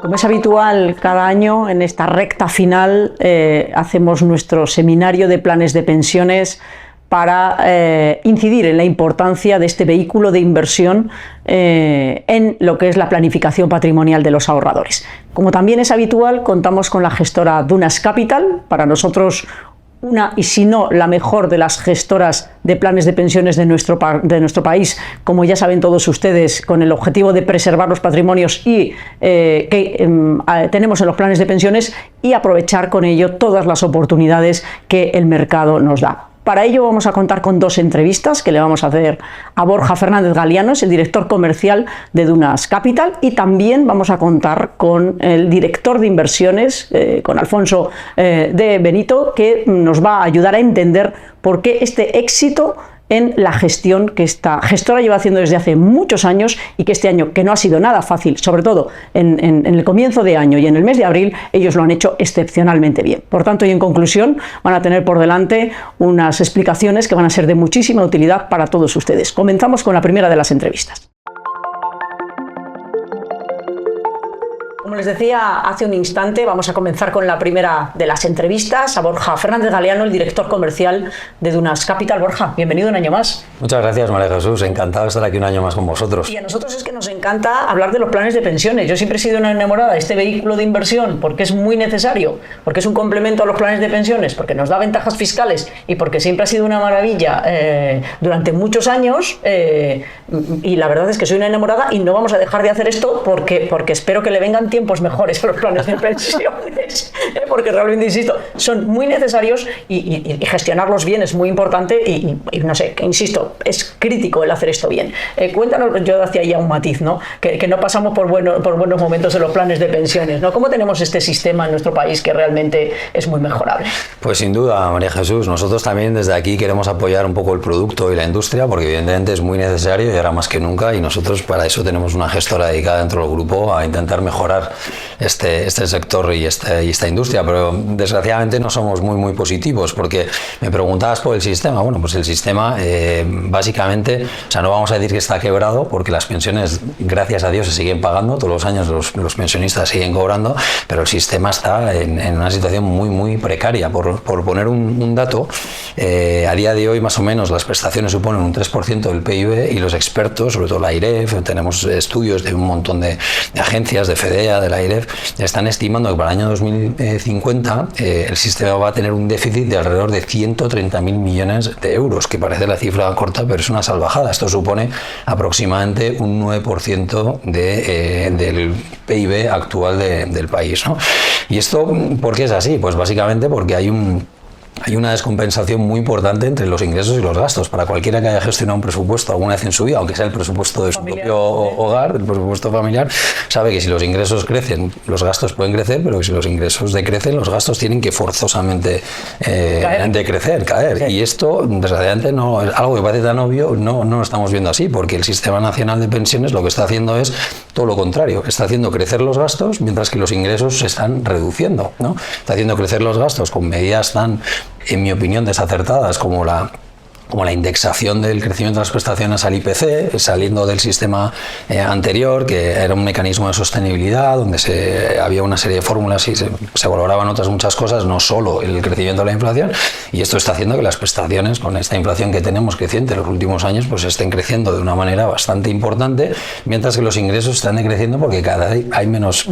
Como es habitual, cada año en esta recta final hacemos nuestro seminario de planes de pensiones para incidir en la importancia de este vehículo de inversión en lo que es la planificación patrimonial de los ahorradores. Como también es habitual, contamos con la gestora Dunas Capital, para nosotros una, y si no la mejor de las gestoras de planes de pensiones de nuestro país, como ya saben todos ustedes, con el objetivo de preservar los patrimonios que tenemos en los planes de pensiones y aprovechar con ello todas las oportunidades que el mercado nos da. Para ello vamos a contar con dos entrevistas que le vamos a hacer a Borja Fernández Galianos, el director comercial de Dunas Capital, y también vamos a contar con el director de inversiones, con Alfonso de Benito, que nos va a ayudar a entender por qué este éxito en la gestión que esta gestora lleva haciendo desde hace muchos años, y que este año, que no ha sido nada fácil, sobre todo en el comienzo de año y en el mes de abril, ellos lo han hecho excepcionalmente bien. Por tanto, y en conclusión, van a tener por delante unas explicaciones que van a ser de muchísima utilidad para todos ustedes. Comenzamos con la primera de las entrevistas. Como les decía hace un instante, vamos a comenzar con la primera de las entrevistas a Borja Fernández Galiano, el director comercial de Dunas Capital. Borja, bienvenido un año más. Muchas gracias, María Jesús. Encantado de estar aquí un año más con vosotros. Y a nosotros es que nos encanta hablar de los planes de pensiones. Yo siempre he sido una enamorada de este vehículo de inversión porque es muy necesario, porque es un complemento a los planes de pensiones, porque nos da ventajas fiscales y porque siempre ha sido una maravilla durante muchos años. Y la verdad es que soy una enamorada y no vamos a dejar de hacer esto porque espero que le vengan tiempos mejores a los planes de pensiones, porque realmente, insisto, son muy necesarios y gestionarlos bien es muy importante y no sé, insisto, es crítico el hacer esto bien. Cuéntanos, yo hacía ya un matiz, ¿no? Que no pasamos por buenos momentos en los planes de pensiones, ¿no? ¿Cómo tenemos este sistema en nuestro país que realmente es muy mejorable? Pues sin duda, María Jesús, nosotros también desde aquí queremos apoyar un poco el producto y la industria, porque evidentemente es muy necesario y ahora más que nunca, y nosotros para eso tenemos una gestora dedicada dentro del grupo a intentar mejorar este sector y esta industria, pero desgraciadamente no somos muy positivos, porque me preguntabas por el sistema. Bueno, pues el sistema básicamente, o sea, no vamos a decir que está quebrado, porque las pensiones, gracias a Dios, se siguen pagando, todos los años los pensionistas siguen cobrando, pero el sistema está en una situación muy precaria. Por poner un dato, a día de hoy más o menos las prestaciones suponen un 3% del PIB, y los expertos, sobre todo la AIREF, tenemos estudios de un montón de agencias, de FEDEA, de la AIREF, están estimando que para el año 2050 el sistema va a tener un déficit de alrededor de 130.000 millones de euros, que parece la cifra corta, pero es una salvajada. Esto supone aproximadamente un 9% del PIB actual del país, ¿no? ¿Y esto por qué es así? Pues básicamente porque hay una descompensación muy importante entre los ingresos y los gastos. Para cualquiera que haya gestionado un presupuesto alguna vez en su vida, aunque sea el presupuesto de su propio hogar, el presupuesto familiar, sabe que si los ingresos crecen, los gastos pueden crecer, pero que si los ingresos decrecen, los gastos tienen que forzosamente caer. Sí. Y esto, desgraciadamente, no es algo que parece tan obvio, no lo estamos viendo así, porque el Sistema Nacional de Pensiones lo que está haciendo es todo lo contrario. Está haciendo crecer los gastos mientras que los ingresos se están reduciendo, ¿no? Está haciendo crecer los gastos con medidas tan, en mi opinión, desacertadas como la indexación del crecimiento de las prestaciones al IPC, saliendo del sistema anterior, que era un mecanismo de sostenibilidad, donde había una serie de fórmulas y se valoraban otras muchas cosas, no solo el crecimiento de la inflación, y esto está haciendo que las prestaciones, con esta inflación que tenemos creciente en los últimos años, pues estén creciendo de una manera bastante importante, mientras que los ingresos están decreciendo porque cada vez hay menos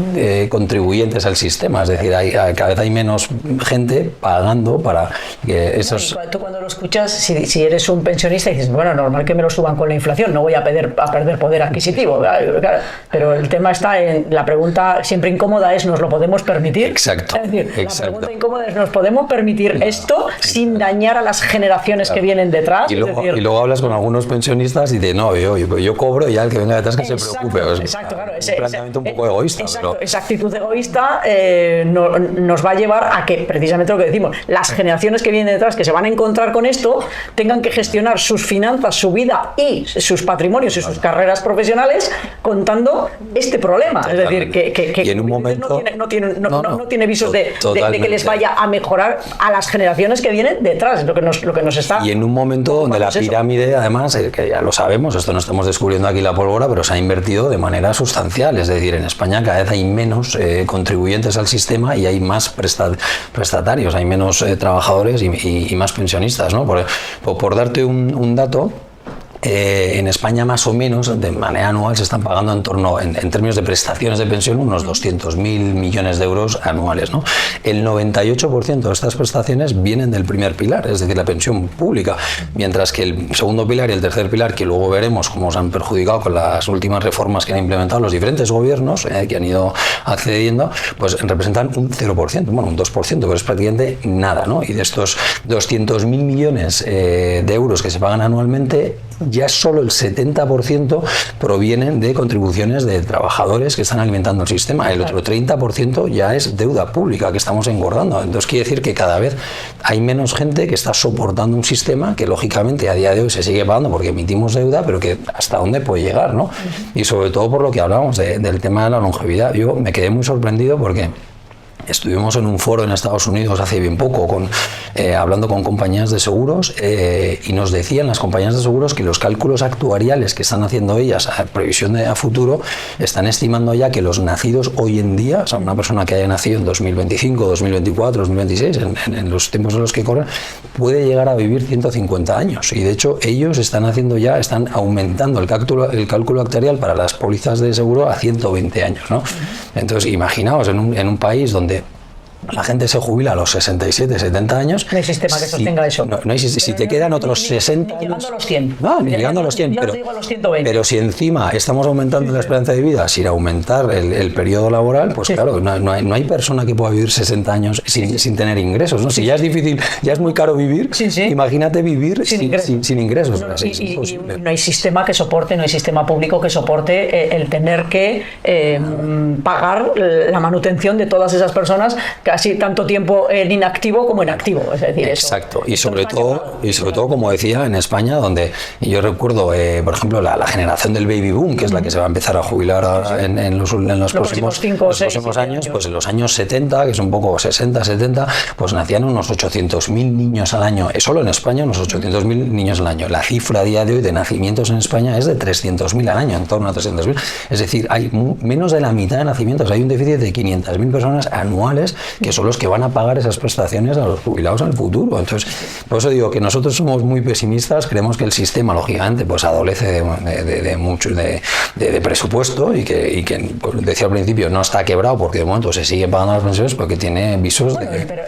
contribuyentes al sistema, es decir, cada vez hay menos gente pagando para que esos... Tú cuando lo escuchas, si eres un pensionista y dices, bueno, normal que me lo suban con la inflación, no voy a perder poder adquisitivo, claro, pero el tema está en, la pregunta siempre incómoda es, ¿nos lo podemos permitir? Exacto. Es decir, la pregunta incómoda es, ¿nos podemos permitir esto sin dañar a las generaciones que vienen detrás? Y luego hablas con algunos pensionistas y dices, no, yo cobro y ya el que venga detrás que se preocupe. Exacto, claro. Es un planteamiento un poco egoísta. Exacto, pero... esa actitud egoísta nos va a llevar a que, precisamente lo que decimos, las generaciones que vienen detrás, que se van a encontrar con esto, tengan tengan que gestionar sus finanzas, su vida y sus patrimonios y sus carreras profesionales contando este problema. Totalmente. Es decir, que y en un momento no tiene visos de que les vaya a mejorar a las generaciones que vienen detrás, lo que nos está... Y en un momento donde la pirámide, además, que ya lo sabemos, esto no estamos descubriendo aquí la pólvora, pero se ha invertido de manera sustancial. Es decir, en España cada vez hay menos contribuyentes al sistema y hay más prestatarios, hay menos trabajadores y más pensionistas, ¿no? Por darte un dato, en España más o menos de manera anual se están pagando en torno, en términos de prestaciones de pensión, unos 200.000 millones de euros anuales, ¿no? El 98% de estas prestaciones vienen del primer pilar, es decir, la pensión pública, mientras que el segundo pilar y el tercer pilar, que luego veremos cómo se han perjudicado con las últimas reformas que han implementado los diferentes gobiernos que han ido accediendo, pues representan un 0%, bueno, un 2%, pero es prácticamente nada, ¿no? Y de estos 200.000 millones de euros que se pagan anualmente, ya solo el 70% provienen de contribuciones de trabajadores que están alimentando el sistema. El otro 30% ya es deuda pública que estamos engordando. Entonces quiere decir que cada vez hay menos gente que está soportando un sistema que lógicamente a día de hoy se sigue pagando porque emitimos deuda, pero que hasta dónde puede llegar, ¿no? Y sobre todo por lo que hablábamos del tema de la longevidad. Yo me quedé muy sorprendido porque estuvimos en un foro en Estados Unidos hace bien poco hablando con compañías de seguros y nos decían las compañías de seguros que los cálculos actuariales que están haciendo ellas a previsión a futuro están estimando ya que los nacidos hoy en día, o sea, una persona que haya nacido en 2025, 2024, 2026, en los tiempos en los que corren, puede llegar a vivir 150 años. Y de hecho ellos están aumentando el cálculo actuarial para las pólizas de seguro a 120 años, ¿no? Entonces imaginaos en un país donde la gente se jubila a los 67, 70 años. No hay sistema que sostenga eso. No hay, si te quedan otros 60 años... Llegando a los 100. No, ni llegando a los 100. Pero si encima estamos aumentando la esperanza de vida sin aumentar el periodo laboral, pues claro, no hay persona que pueda vivir 60 años sin tener ingresos, ¿no? Si ya es difícil, ya es muy caro vivir, imagínate vivir sin ingresos. Y no hay sistema que soporte, no hay sistema público que soporte el tener que pagar la manutención de todas esas personas casi tanto tiempo en inactivo como en activo, es decir, exacto. Y sobre todo, como decía, en España, donde yo recuerdo, por ejemplo, la generación del baby boom, que es la que se va a empezar a jubilar en los próximos años, pues en los años 70, que es un poco 60, 70, pues nacían unos 800.000 niños al año, solo en España unos 800.000 niños al año. La cifra a día de hoy de nacimientos en España es de 300.000 al año, en torno a 300.000. Es decir, hay menos de la mitad de nacimientos, hay un déficit de 500.000 personas anuales que son los que van a pagar esas prestaciones a los jubilados en el futuro. Entonces, por eso digo que nosotros somos muy pesimistas, creemos que el sistema, lógicamente, pues adolece de mucho de presupuesto y que pues, decía al principio, no está quebrado porque de momento se siguen pagando las pensiones porque tiene visos de... Pero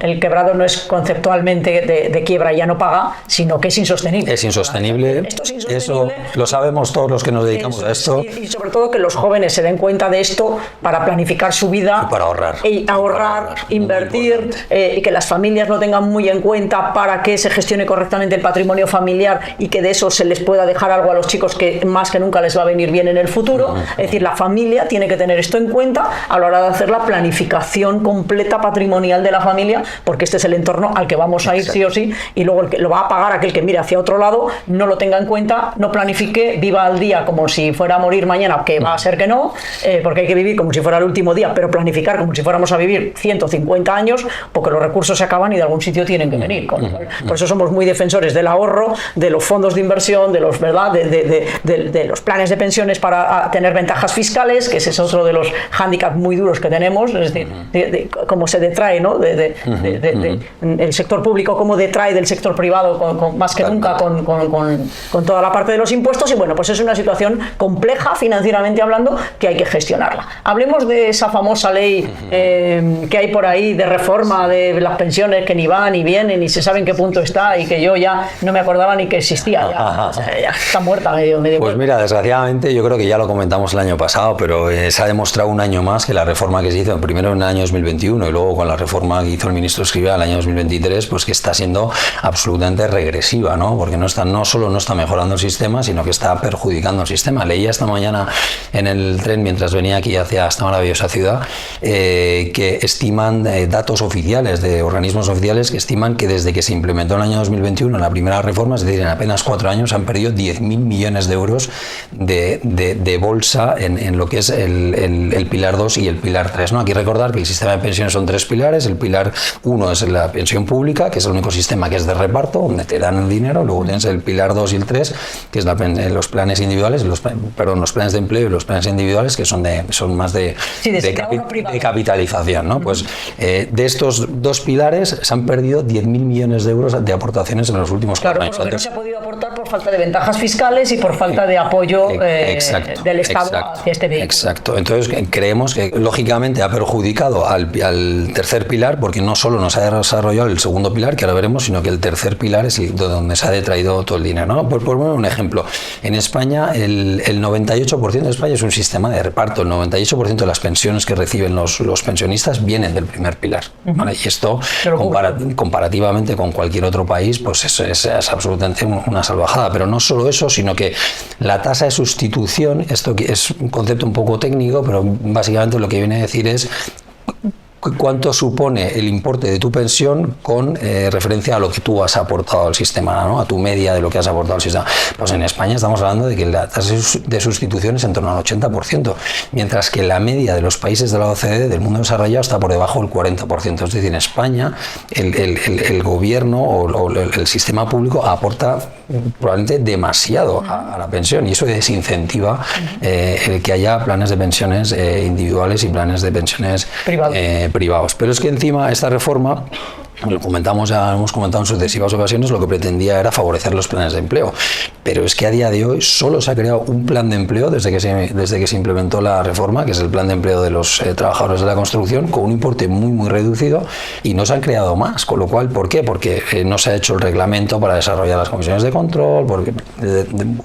el quebrado no es conceptualmente de quiebra y ya no paga, sino que es insostenible. Es insostenible, eso lo sabemos todos los que nos dedicamos a esto. Y sobre todo que los jóvenes se den cuenta de esto para planificar su vida. Y para ahorrar. Invertir, y que las familias lo tengan muy en cuenta para que se gestione correctamente el patrimonio familiar y que de eso se les pueda dejar algo a los chicos que más que nunca les va a venir bien en el futuro. Es decir, la familia tiene que tener esto en cuenta a la hora de hacer la planificación completa patrimonial de la familia, porque este es el entorno al que vamos a ir sí o sí, y luego el que lo va a pagar aquel que mire hacia otro lado, no lo tenga en cuenta, no planifique, viva al día como si fuera a morir mañana, que va a ser que no, porque hay que vivir como si fuera el último día, pero planificar como si fuéramos a vivir 150 años, porque los recursos se acaban y de algún sitio tienen que venir. Por eso somos muy defensores del ahorro, de los fondos de inversión, de los, ¿verdad? de los planes de pensiones para tener ventajas fiscales, que ese es otro de los hándicaps muy duros que tenemos, es decir, de cómo se detrae, ¿no? El sector público, cómo detrae del sector privado más que nunca con toda la parte de los impuestos, y bueno, pues es una situación compleja financieramente hablando que hay que gestionarla. Hablemos de esa famosa ley que hay por ahí de reforma de las pensiones que ni van ni vienen ni se sabe en qué punto está y que yo ya no me acordaba ni que existía, ya está muerta medio. Pues mira, desgraciadamente yo creo que ya lo comentamos el año pasado, pero se ha demostrado un año más que la reforma que se hizo primero en el año 2021 y luego con la reforma que hizo el ministro Escrivá el año 2023, pues que está siendo absolutamente regresiva, ¿no? Porque no solo no está mejorando el sistema, sino que está perjudicando el sistema. Leía esta mañana en el tren mientras venía aquí hacia esta maravillosa ciudad que estiman datos oficiales de organismos oficiales que estiman que desde que se implementó en el año 2021 la primera reforma, es decir, en apenas 4 años, se han perdido 10.000 millones de euros de bolsa en lo que es el pilar 2 y el pilar 3, ¿no? Aquí recordar que el sistema de pensiones son 3 pilares. El pilar 1 es la pensión pública, que es el único sistema que es de reparto, donde te dan el dinero. Luego tienes el pilar 2 y el 3, que es los planes individuales, los planes de empleo y los planes individuales, que son más de capitalización, ¿no? Pues de estos 2 pilares se han perdido 10.000 millones de euros de aportaciones en los últimos 4 años. Porque no se ha podido aportar por falta de ventajas fiscales y por falta de apoyo del Estado hacia este vehículo. Exacto. Entonces creemos que lógicamente ha perjudicado al tercer pilar, porque no solo nos ha desarrollado el segundo pilar, que ahora veremos, sino que el tercer pilar es donde se ha detraído todo el dinero, ¿no? Por poner un ejemplo, en España el 98% de España es un sistema de reparto. El 98% de las pensiones que reciben los pensionistas vienen del primer pilar, ¿vale? Y esto comparativamente con cualquier otro país, pues es absolutamente una salvajada. Pero no solo eso, sino que la tasa de sustitución, esto que es un concepto un poco técnico, pero básicamente lo que viene a decir es cuánto supone el importe de tu pensión con referencia a lo que tú has aportado al sistema, ¿no? A tu media de lo que has aportado al sistema. Pues en España estamos hablando de que la tasa de sustitución es en torno al 80%, mientras que la media de los países de la OCDE, del mundo desarrollado, está por debajo del 40%. Es decir, en España el gobierno o el sistema público aporta probablemente demasiado a la pensión, y eso desincentiva el que haya planes de pensiones individuales y planes de pensiones privados. Pero es que encima esta reforma, hemos comentado en sucesivas ocasiones, lo que pretendía era favorecer los planes de empleo, pero es que a día de hoy solo se ha creado un plan de empleo desde que se implementó la reforma, que es el plan de empleo de los trabajadores de la construcción, con un importe muy reducido, y no se han creado más. Con lo cual, ¿por qué? Porque no se ha hecho el reglamento para desarrollar las comisiones de control, porque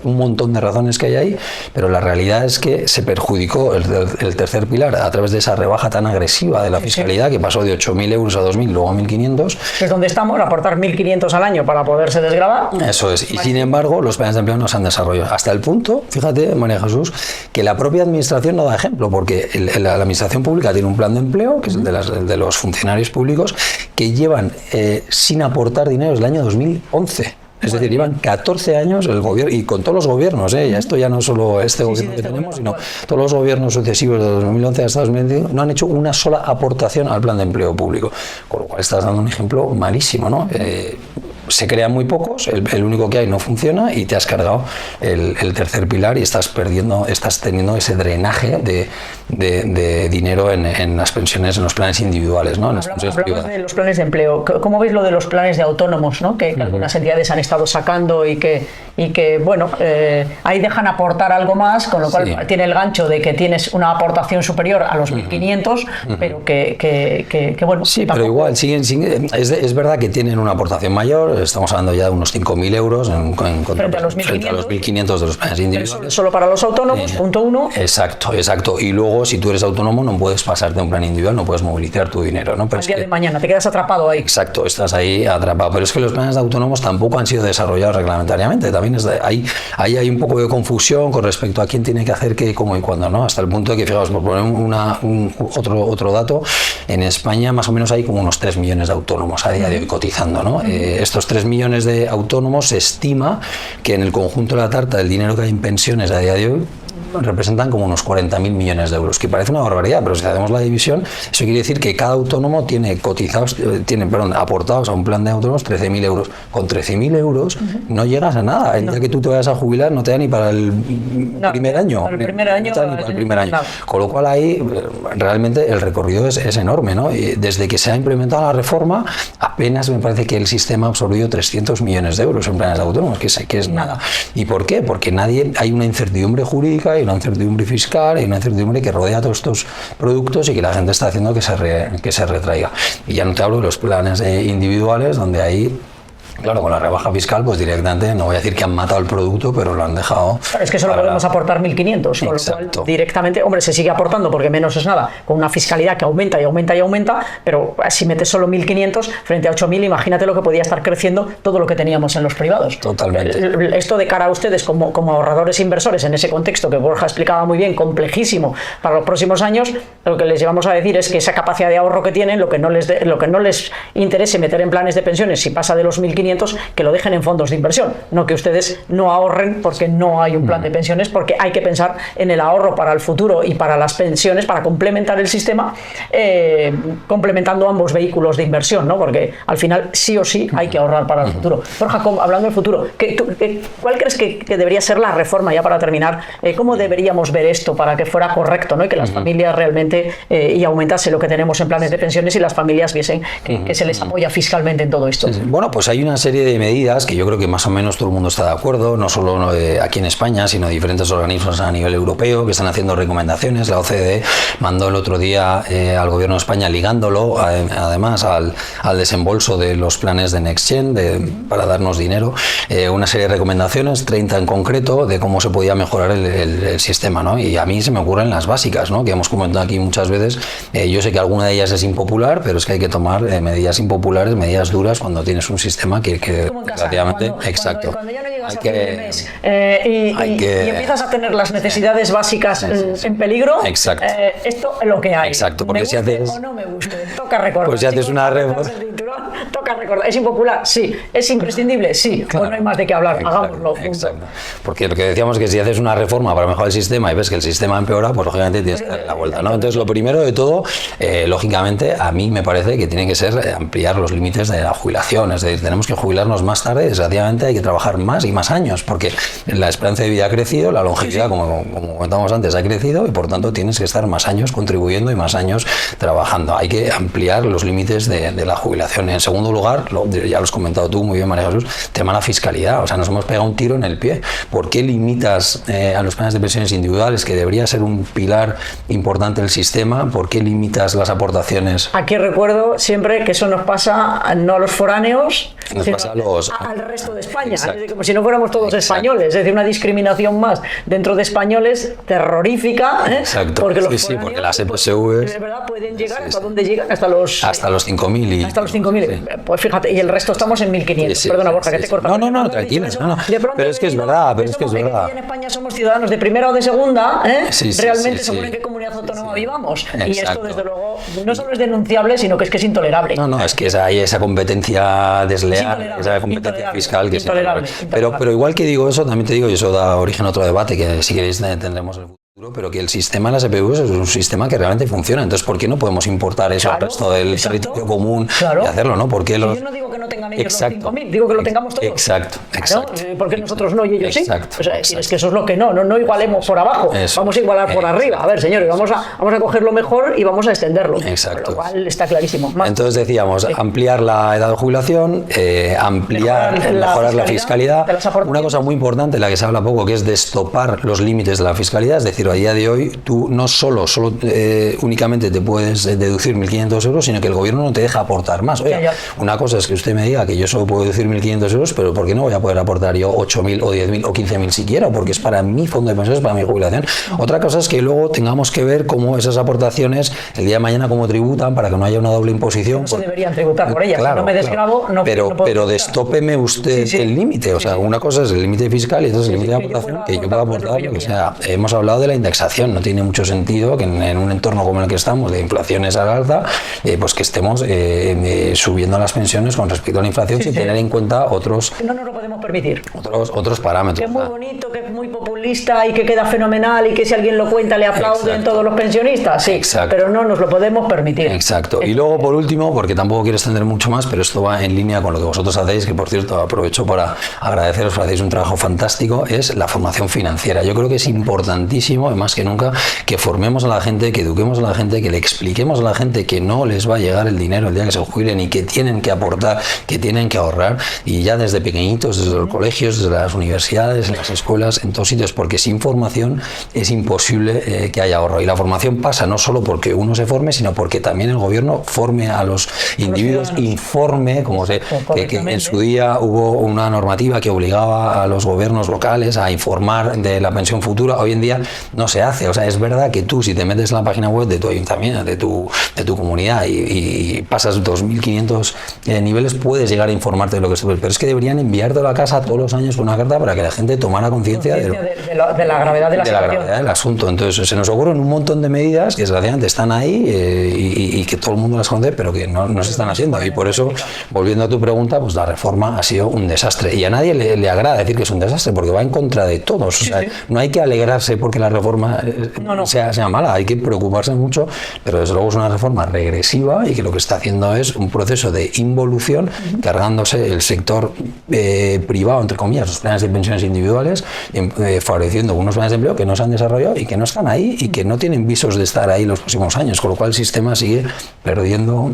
un montón de razones que hay ahí, pero la realidad es que se perjudicó el tercer pilar a través de esa rebaja tan agresiva de la fiscalidad, que pasó de 8.000 euros a 2.000, luego a 1.500. Es donde estamos, aportar 1.500 al año para poderse desgravar. Eso es, y sin embargo los planes de empleo no se han desarrollado hasta el punto, fíjate, María Jesús, que la propia administración no da ejemplo, porque la administración pública tiene un plan de empleo, que es el de los funcionarios públicos, que llevan sin aportar dinero desde el año 2011. Es decir, llevan 14 años el gobierno, y con todos los gobiernos, esto ya no solo este gobierno que tenemos, sino todos los gobiernos sucesivos de 2011 hasta 2021 no han hecho una sola aportación al plan de empleo público, con lo cual estás dando un ejemplo malísimo, ¿no? Se crean muy pocos, el único que hay no funciona, y te has cargado el tercer pilar y estás teniendo ese drenaje de dinero en las pensiones, en los planes individuales, ¿no? En las pensiones privadas. De los planes de empleo. ¿Cómo veis lo de los planes de autónomos, ¿no? Que algunas entidades han estado sacando y que bueno, ahí dejan aportar algo más, con lo cual tiene el gancho de que tienes una aportación superior a los 1.500, pero que bueno. Sí, pero igual, es verdad que tienen una aportación mayor. Estamos hablando ya de unos 5.000 euros frente a los 1.500 de los planes individuales. Solo para los autónomos, punto 1. Exacto. Y luego, si tú eres autónomo, no puedes pasarte a un plan individual, no puedes movilizar tu dinero, ¿no? Pero el día de mañana te quedas atrapado ahí. Exacto, estás ahí atrapado. Pero es que los planes de autónomos tampoco han sido desarrollados reglamentariamente. También hay un poco de confusión con respecto a quién tiene que hacer qué, cómo y cuándo, ¿no? Hasta el punto de que, fijaos, por poner otro dato, en España más o menos hay como unos 3 millones de autónomos a día de hoy cotizando, ¿no? Estos 3 millones de autónomos se estima que en el conjunto de la tarta del dinero que hay en pensiones a día de hoy representan como unos 40.000 millones de euros, que parece una barbaridad, pero si hacemos la división, eso quiere decir que cada autónomo tiene aportados a un plan de autónomos 13.000 euros. Con 13.000 euros no llegas a nada. El día que tú te vayas a jubilar no te da ni para el primer año. Para el primer año. Con lo cual ahí realmente el recorrido es enorme, ¿no? Y desde que se ha implementado la reforma, apenas me parece que el sistema ha absorbido 300 millones de euros en planes de autónomos, que es nada. ¿Y por qué? Porque hay una incertidumbre jurídica, hay una incertidumbre fiscal, hay una incertidumbre que rodea todos estos productos y que la gente está haciendo que se retraiga. Y ya no te hablo de los planes individuales, donde ahí Claro, con la rebaja fiscal, pues directamente, no voy a decir que han matado el producto, pero lo han dejado. Claro, es que solo podemos aportar 1.500, con lo cual directamente, hombre, se sigue aportando porque menos es nada, con una fiscalidad que aumenta y aumenta y aumenta, pero si metes solo 1.500 frente a 8.000, imagínate lo que podía estar creciendo todo lo que teníamos en los privados. Totalmente. Esto de cara a ustedes como ahorradores e inversores en ese contexto que Borja explicaba muy bien, complejísimo para los próximos años, lo que les llevamos a decir es que esa capacidad de ahorro que tienen, lo que no les interese meter en planes de pensiones si pasa de los 1.500, que lo dejen en fondos de inversión, no que ustedes no ahorren porque no hay un plan de pensiones, porque hay que pensar en el ahorro para el futuro y para las pensiones, para complementar el sistema, complementando ambos vehículos de inversión, ¿no? Porque al final sí o sí hay que ahorrar para el futuro. Borja, hablando del futuro, ¿cuál crees que debería ser la reforma, ya para terminar? ¿Cómo deberíamos ver esto para que fuera correcto, ¿no? Y que las familias realmente y aumentase lo que tenemos en planes de pensiones y las familias viesen que se les apoya fiscalmente en todo esto? Bueno, pues hay una serie de medidas que yo creo que más o menos todo el mundo está de acuerdo, no solo aquí en España, sino diferentes organismos a nivel europeo que están haciendo recomendaciones. La OCDE mandó el otro día al gobierno de España, ligándolo además al desembolso de los planes de Next Gen para darnos dinero, una serie de recomendaciones, 30 en concreto, de cómo se podía mejorar el sistema, ¿no? Y a mí se me ocurren las básicas, ¿no? Que hemos comentado aquí muchas veces. Yo sé que alguna de ellas es impopular, pero es que hay que tomar medidas impopulares, medidas duras cuando tienes un sistema que relativamente exacto. Cuando ya no llegas a fin de mes y empiezas a tener las necesidades básicas en peligro, esto es lo que hay. Exacto, porque si haces o no me guste, toca recordar. Pues si haces una reforma, toca recordar. ¿Es impopular? Sí. ¿Es imprescindible? Sí. Claro. Pues no hay más de qué hablar. Hagámoslo. Exacto. Porque lo que decíamos es que si haces una reforma para mejorar el sistema y ves que el sistema empeora, pues lógicamente tienes que darle la vuelta, ¿no? Entonces, lo primero de todo, lógicamente, a mí me parece que tiene que ser ampliar los límites de la jubilación. Es decir, tenemos que jubilarnos más tarde. Desgraciadamente hay que trabajar más y más años, porque la esperanza de vida ha crecido, la longevidad, como comentábamos antes, ha crecido, y por tanto tienes que estar más años contribuyendo y más años trabajando. Hay que ampliar los límites de la jubilación. En segundo lugar, ya lo has comentado tú muy bien, María Jesús, tema de la fiscalidad. O sea, nos hemos pegado un tiro en el pie. ¿Por qué limitas a los planes de pensiones individuales, que debería ser un pilar importante del sistema? ¿Por qué limitas las aportaciones? Aquí recuerdo siempre que eso nos pasa no a los foráneos, nos pasa al resto de España. Es decir, como si no fuéramos todos españoles. Es decir, una discriminación más dentro de españoles terrorífica. Exacto. Porque los foráneos, porque las EPSVs de verdad pueden llegar hasta donde llegan, hasta los 5.000 hasta los 5.000. Pues fíjate, y el resto estamos en 1.500. Perdona, Borja, que te he cortado. No, tranquila. Pero es que es verdad, En España somos ciudadanos de primera o de segunda, realmente según en qué comunidad autónoma vivamos. Exacto. Y esto, desde luego, no solo es denunciable, sino que es intolerable. No, es que hay esa competencia desleal, esa competencia fiscal que es intolerable. Pero igual que digo eso, también te digo, y eso da origen a otro debate que si queréis tendremos el futuro, pero que el sistema de las EPVs es un sistema que realmente funciona. Entonces, ¿por qué no podemos importar eso al resto del territorio común y hacerlo, ¿no? Porque yo no digo que no tengan ellos los 5.000, digo que lo tengamos todos. Exacto. Porque nosotros no y ellos sí. O sea, es que eso es lo que no igualemos por abajo, vamos a igualar por arriba. A ver, señores, vamos a coger lo mejor y vamos a extenderlo. Exacto. Con lo cual está clarísimo. Entonces decíamos, ampliar la edad de jubilación, mejorar la fiscalidad. Una cosa muy importante, la que se habla poco, que es destopar los límites de la fiscalidad. Es decir, a día de hoy tú no solo únicamente te puedes deducir 1.500 euros, sino que el gobierno no te deja aportar más. Oiga, una cosa es que usted me diga que yo solo puedo deducir 1.500 euros, pero ¿por qué no voy a poder aportar yo 8.000 o 10.000 o 15.000 siquiera? Porque es para mi fondo de pensiones, para mi jubilación. Otra cosa es que luego tengamos que ver cómo esas aportaciones el día de mañana cómo tributan, para que no haya una doble imposición. No se deberían tributar por ellas. Claro, si no me desgravo, no pero destópeme usted el límite. O sea, una cosa es el límite fiscal y otra es el límite de aportación que yo pueda aportar lo que sea. Hemos hablado de la indexación. No tiene mucho sentido que en un entorno como el que estamos, de inflaciones al alza, pues que estemos subiendo las pensiones con respecto a la inflación sin tener en cuenta otros. No nos lo podemos permitir. Otros parámetros. Que es muy bonito, que es muy populista y que queda fenomenal y que si alguien lo cuenta le aplauden todos los pensionistas. Sí, pero no nos lo podemos permitir. Exacto. Y luego, por último, porque tampoco quiero extender mucho más, pero esto va en línea con lo que vosotros hacéis, que por cierto aprovecho para agradeceros, hacéis un trabajo fantástico, es la formación financiera. Yo creo que es importantísimo reclamo más que nunca que formemos a la gente, que eduquemos a la gente, que le expliquemos a la gente que no les va a llegar el dinero el día que se jubilen y que tienen que aportar, que tienen que ahorrar, y ya desde pequeñitos, desde los colegios, desde las universidades, en las escuelas, en todos sitios, porque sin formación es imposible que haya ahorro. Y la formación pasa no solo porque uno se forme, sino porque también el gobierno forme a los individuos, informe, como que en su día hubo una normativa que obligaba a los gobiernos locales a informar de la pensión futura. Hoy en día no se hace. O sea, es verdad que tú, si te metes en la página web de tu ayuntamiento, de tu comunidad y pasas 2.500 niveles, puedes llegar a informarte de lo que estuvo. Pero es que deberían enviarte a la casa todos los años con una carta para que la gente tomara conciencia de la gravedad de la situación. Gravedad del asunto. Entonces, se nos ocurren un montón de medidas que desgraciadamente están ahí y que todo el mundo las conoce, pero que no se están haciendo. Y por eso, volviendo a tu pregunta, pues la reforma ha sido un desastre. Y a nadie le agrada decir que es un desastre, porque va en contra de todos. O sea, no hay que alegrarse porque la reforma sea mala, hay que preocuparse mucho, pero desde luego es una reforma regresiva y que lo que está haciendo es un proceso de involución, cargándose el sector privado, entre comillas, los planes de pensiones individuales, favoreciendo unos planes de empleo que no se han desarrollado y que no están ahí y que no tienen visos de estar ahí los próximos años, con lo cual el sistema sigue perdiendo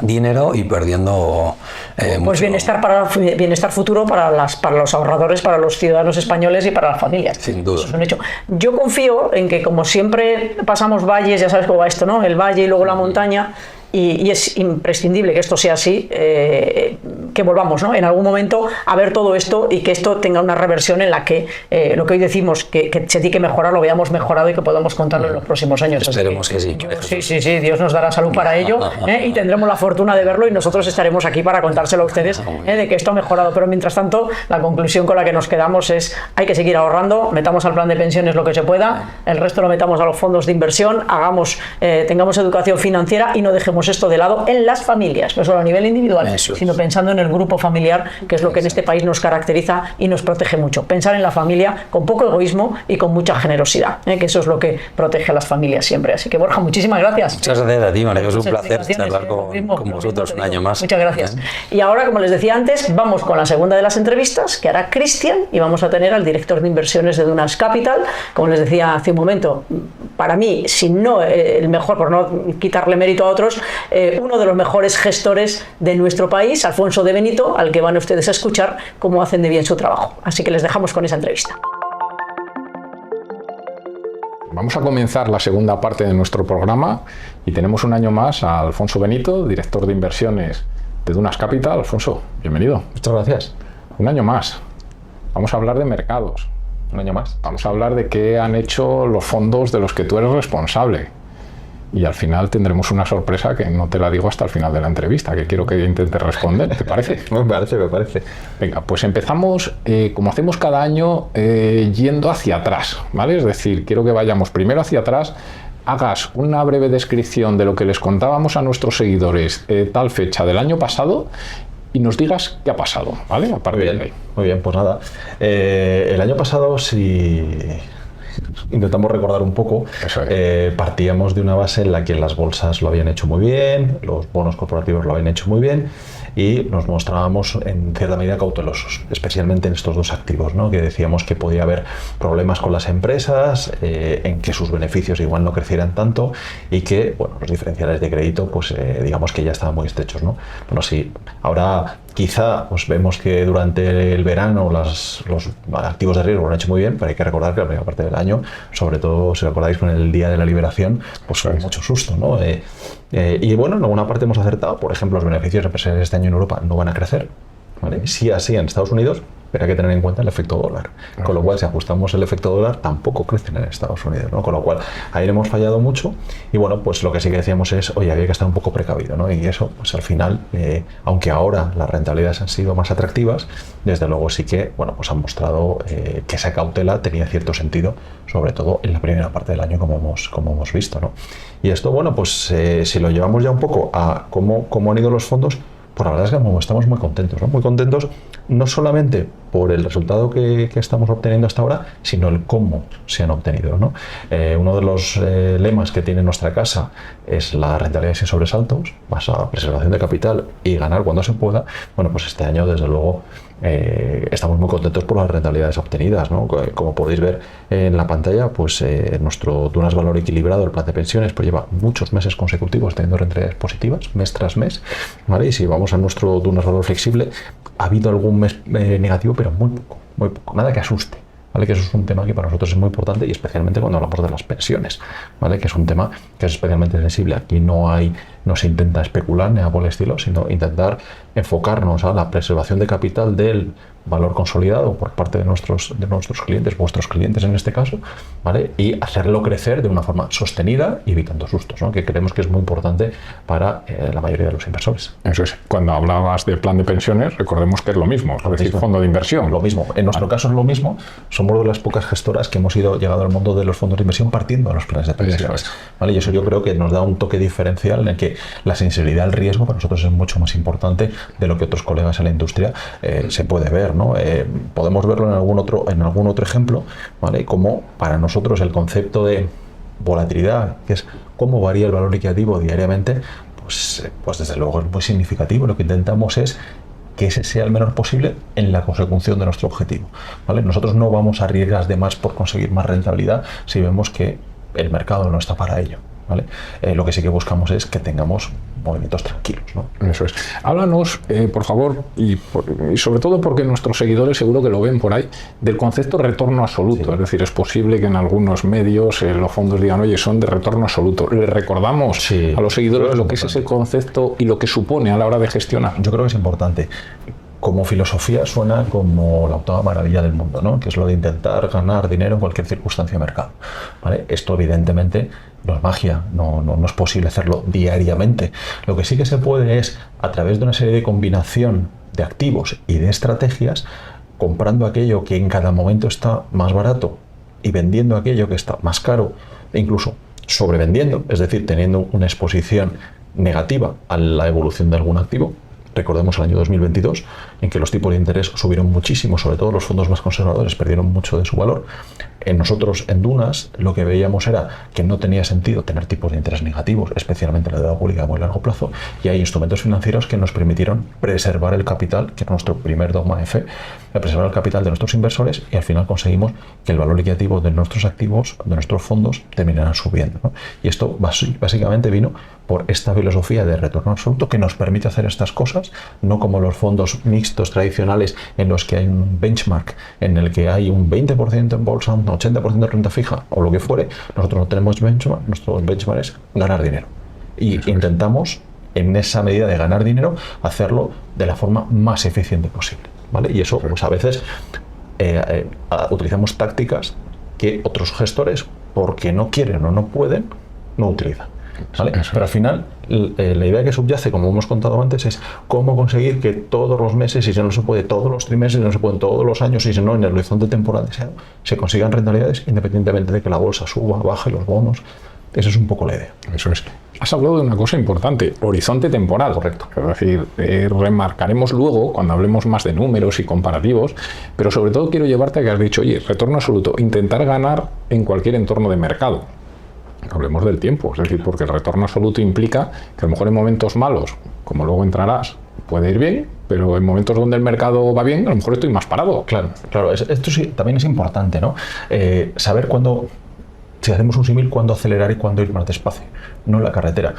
dinero y perdiendo pues bienestar futuro para los ahorradores, para los ciudadanos españoles y para las familias. Sin duda. Eso es un hecho. Yo confío en que, como siempre pasamos valles, ya sabes cómo va esto, ¿no? El valle y luego la montaña. Y es imprescindible que esto sea así, que volvamos, ¿no?, en algún momento a ver todo esto y que esto tenga una reversión en la que lo que hoy decimos que se tiene que mejorar lo veamos mejorado y que podamos contarlo en los próximos años. Esperemos que sí. Sí, Dios nos dará salud para ello, y tendremos la fortuna de verlo y nosotros estaremos aquí para contárselo a ustedes, de que esto ha mejorado. Pero mientras tanto, la conclusión con la que nos quedamos es: hay que seguir ahorrando, metamos al plan de pensiones lo que se pueda, el resto lo metamos a los fondos de inversión, tengamos educación financiera y no dejemos esto de lado en las familias, no solo a nivel individual, sino pensando en el grupo familiar, que es lo que en este país nos caracteriza y nos protege mucho. Pensar en la familia con poco egoísmo y con mucha generosidad, que eso es lo que protege a las familias siempre. Así que, Borja, muchísimas gracias. Muchas gracias a ti, María. Es un placer charlar con vosotros un año más. Muchas gracias. Y ahora, como les decía antes, vamos con la segunda de las entrevistas que hará Cristian, y vamos a tener al director de inversiones de Dunas Capital. Como les decía hace un momento, para mí, si no el mejor, por no quitarle mérito a otros, uno de los mejores gestores de nuestro país, Alfonso de Benito, al que van ustedes a escuchar cómo hacen de bien su trabajo. Así que les dejamos con esa entrevista. Vamos a comenzar la segunda parte de nuestro programa y tenemos un año más a Alfonso Benito, director de inversiones de Dunas Capital. Alfonso, bienvenido. Muchas gracias. Un año más. Vamos a hablar de mercados. Un año más. Vamos a hablar de qué han hecho los fondos de los que tú eres responsable. Y al final tendremos una sorpresa que no te la digo hasta el final de la entrevista, que quiero que intentes responder. ¿Te parece? Me parece. Venga, pues empezamos, como hacemos cada año, yendo hacia atrás, ¿vale? Es decir, quiero que vayamos primero hacia atrás, hagas una breve descripción de lo que les contábamos a nuestros seguidores tal fecha del año pasado y nos digas qué ha pasado, ¿vale? A partir de ahí. Muy bien, pues nada. El año pasado, si intentamos recordar un poco, partíamos de una base en la que las bolsas lo habían hecho muy bien, los bonos corporativos lo habían hecho muy bien, y nos mostrábamos en cierta medida cautelosos, especialmente en estos dos activos, ¿no? Que decíamos que podía haber problemas con las empresas, en que sus beneficios igual no crecieran tanto y que, bueno, los diferenciales de crédito, pues digamos que ya estaban muy estrechos, ¿no? Bueno, sí, ahora quizá pues vemos que durante el verano los activos de riesgo lo han hecho muy bien, pero hay que recordar que la primera parte del año, sobre todo si recordáis con el Día de la Liberación, pues fue mucho susto, ¿no? Y bueno, en alguna parte hemos acertado. Por ejemplo, los beneficios empresariales este año en Europa no van a crecer, ¿vale? Sí, así en Estados Unidos, pero hay que tener en cuenta el efecto dólar. Con lo cual, si ajustamos el efecto dólar, tampoco crecen en Estados Unidos, ¿no? Con lo cual, ahí hemos fallado mucho. Y bueno, pues lo que sí que decíamos es, oye, había que estar un poco precavido, ¿no? Y eso, pues al final, aunque ahora las rentabilidades han sido más atractivas, desde luego sí que, bueno, pues han mostrado que esa cautela tenía cierto sentido, sobre todo en la primera parte del año, como hemos visto, ¿no? Y esto, bueno, pues si lo llevamos ya un poco a cómo han ido los fondos, pues la verdad es que estamos muy contentos, ¿no? Muy contentos, no solamente por el resultado que estamos obteniendo hasta ahora, sino el cómo se han obtenido, ¿no? Uno de los lemas que tiene nuestra casa es la rentabilidad sin sobresaltos, basada en preservación de capital y ganar cuando se pueda. Bueno, pues este año, desde luego, estamos muy contentos por las rentabilidades obtenidas, ¿no? Como podéis ver en la pantalla, pues nuestro Dunas Valor Equilibrado, el plan de pensiones, pues lleva muchos meses consecutivos teniendo rentabilidades positivas, mes tras mes, ¿vale? Y si vamos a nuestro Dunas Valor Flexible, ha habido algún mes negativo, pero muy poco, nada que asuste, ¿vale? Que eso es un tema que para nosotros es muy importante, y especialmente cuando hablamos de las pensiones, ¿vale? Que es un tema que es especialmente sensible. Aquí no se intenta especular ni nada por el estilo, sino intentar enfocarnos a la preservación de capital del valor consolidado por parte de nuestros clientes, vuestros clientes en este caso, ¿vale? Y hacerlo crecer de una forma sostenida y evitando sustos, ¿no? Que creemos que es muy importante para la mayoría de los inversores. Eso es. Cuando hablabas del plan de pensiones, recordemos que es lo mismo, es decir, fondo de inversión. Lo mismo. En nuestro caso es lo mismo. Somos de las pocas gestoras que hemos llegado al mundo de los fondos de inversión partiendo de los planes de pensiones, ¿vale? Y eso yo creo que nos da un toque diferencial en el que la sensibilidad al riesgo para nosotros es mucho más importante de lo que otros colegas en la industria se puede ver, ¿no? Podemos verlo en algún otro ejemplo, ¿vale? Como para nosotros el concepto de volatilidad, que es cómo varía el valor liquidativo diariamente, pues desde luego es muy significativo. Lo que intentamos es que ese sea el menor posible en la consecución de nuestro objetivo, ¿vale? Nosotros no vamos a arriesgar de más por conseguir más rentabilidad si vemos que el mercado no está para ello, ¿vale? Lo que sí que buscamos es que tengamos movimientos tranquilos, ¿no? Eso es. Háblanos, por favor, y sobre todo porque nuestros seguidores seguro que lo ven por ahí, del concepto retorno absoluto. Sí. Es decir, es posible que en algunos medios los fondos digan, oye, son de retorno absoluto. ¿Le recordamos a los seguidores lo que es ese concepto y lo que supone a la hora de gestionar? Yo creo que es importante. Como filosofía suena como la octava maravilla del mundo, ¿no? Que es lo de intentar ganar dinero en cualquier circunstancia de mercado, ¿vale? Esto evidentemente no es magia, no es posible hacerlo diariamente. Lo que sí que se puede es, a través de una serie de combinación de activos y de estrategias, comprando aquello que en cada momento está más barato y vendiendo aquello que está más caro, e incluso sobrevendiendo, es decir, teniendo una exposición negativa a la evolución de algún activo. Recordemos el año 2022, en que los tipos de interés subieron muchísimo, sobre todo los fondos más conservadores perdieron mucho de su valor. Nosotros en Dunas lo que veíamos era que no tenía sentido tener tipos de interés negativos, especialmente la deuda pública a muy largo plazo, y hay instrumentos financieros que nos permitieron preservar el capital, que es nuestro primer dogma de fe, preservar el capital de nuestros inversores, y al final conseguimos que el valor liquidativo de nuestros activos, de nuestros fondos, terminaran subiendo, ¿no? Y esto básicamente vino por esta filosofía de retorno absoluto que nos permite hacer estas cosas, no como los fondos mixtos tradicionales en los que hay un benchmark en el que hay un 20% en bolsa, un 80% de renta fija o lo que fuere. Nosotros no tenemos benchmark, nuestro benchmark es ganar dinero. Y intentamos, en esa medida de ganar dinero, hacerlo de la forma más eficiente posible, ¿vale? Y eso, pues a veces utilizamos tácticas que otros gestores, porque no quieren o no pueden, no utilizan, ¿vale? Pero al final, la idea que subyace, como hemos contado antes, es cómo conseguir que todos los meses, si no se puede todos los trimestres, si no se pueden todos los años, si no en el horizonte temporal deseado, se consigan rentabilidades independientemente de que la bolsa suba, baje, los bonos. Esa es un poco la idea. Eso es. Has hablado de una cosa importante, horizonte temporal. Correcto. Es decir, remarcaremos luego cuando hablemos más de números y comparativos, pero sobre todo quiero llevarte a que has dicho, oye, retorno absoluto, intentar ganar en cualquier entorno de mercado. Hablemos del tiempo, es decir, porque el retorno absoluto implica que a lo mejor en momentos malos, como luego entrarás, puede ir bien, pero en momentos donde el mercado va bien, a lo mejor estoy más parado. Claro, esto sí, también es importante, ¿no? Saber cuándo, si hacemos un símil, cuándo acelerar y cuándo ir más despacio, no en la carretera,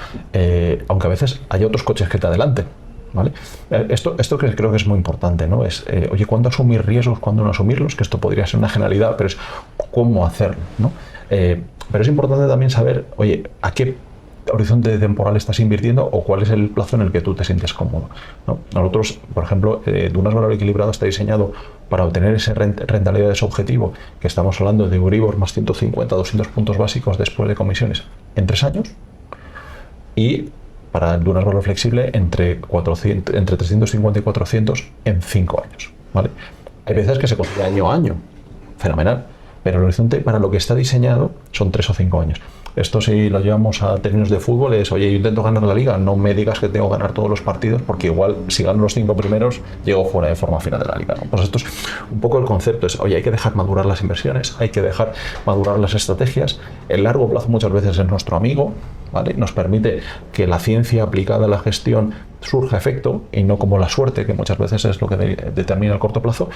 aunque a veces hay otros coches que te adelanten, ¿vale? Esto creo que es muy importante, ¿no? Es, oye, ¿cuándo asumir riesgos, cuándo no asumirlos? Que esto podría ser una generalidad, pero es cómo hacerlo, ¿no? Pero es importante también saber, oye, a qué horizonte temporal estás invirtiendo o cuál es el plazo en el que tú te sientes cómodo, ¿no? Nosotros, por ejemplo, Dunas Valor Equilibrado está diseñado para obtener esa rentabilidad de ese objetivo, que estamos hablando de Euribor más 150, 200 puntos básicos después de comisiones en 3 años, y para Dunas Valor Flexible entre 350 y 400 en 5 años, ¿vale? Hay veces que se consigue año a año, fenomenal, pero el horizonte para lo que está diseñado son 3 o 5 años. Esto si lo llevamos a términos de fútbol es, oye, yo intento ganar la liga, no me digas que tengo que ganar todos los partidos porque igual si gano los 5 primeros llego fuera de forma final de la liga, ¿no? Pues esto es un poco el concepto, es, oye, hay que dejar madurar las inversiones, hay que dejar madurar las estrategias, el largo plazo muchas veces es nuestro amigo, ¿vale? Nos permite que la ciencia aplicada a la gestión surja efecto y no como la suerte, que muchas veces es lo que determina el corto plazo.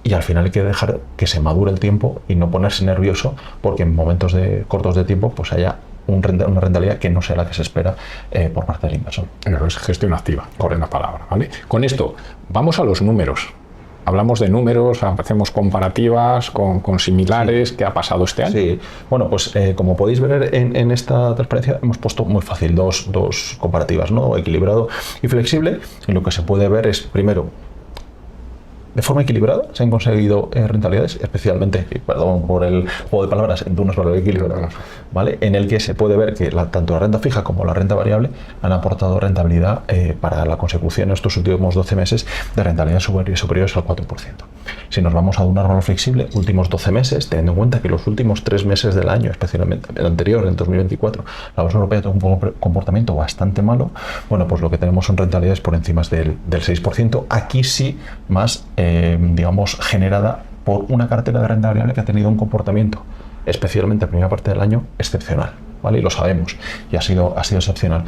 Y al final hay que dejar que se madure el tiempo y no ponerse nervioso porque en momentos cortos de tiempo pues haya una rentabilidad que no sea la que se espera por parte del inversor. Eso es gestión activa, corre la palabra, ¿vale? Con esto, vamos a los números. Hablamos de números, hacemos comparativas con similares. ¿Qué ha pasado este año? Sí, bueno, pues como podéis ver en esta transparencia hemos puesto muy fácil dos comparativas, ¿no? Equilibrado y flexible. Y lo que se puede ver es, primero, de forma equilibrada se han conseguido rentabilidades, especialmente, perdón por el juego de palabras, en unos valores equilibrados, ¿vale? En el que se puede ver que tanto la renta fija como la renta variable han aportado rentabilidad para la consecución en estos últimos 12 meses de rentabilidad superiores al 4%. Si nos vamos a un árbol flexible, últimos 12 meses, teniendo en cuenta que los últimos 3 meses del año, especialmente el anterior, en 2024, la bolsa europea tuvo un comportamiento bastante malo, bueno, pues lo que tenemos son rentabilidades por encima del 6%, aquí sí más digamos, generada por una cartera de renta variable que ha tenido un comportamiento, especialmente en la primera parte del año, excepcional, ¿vale? Y lo sabemos, y ha sido excepcional.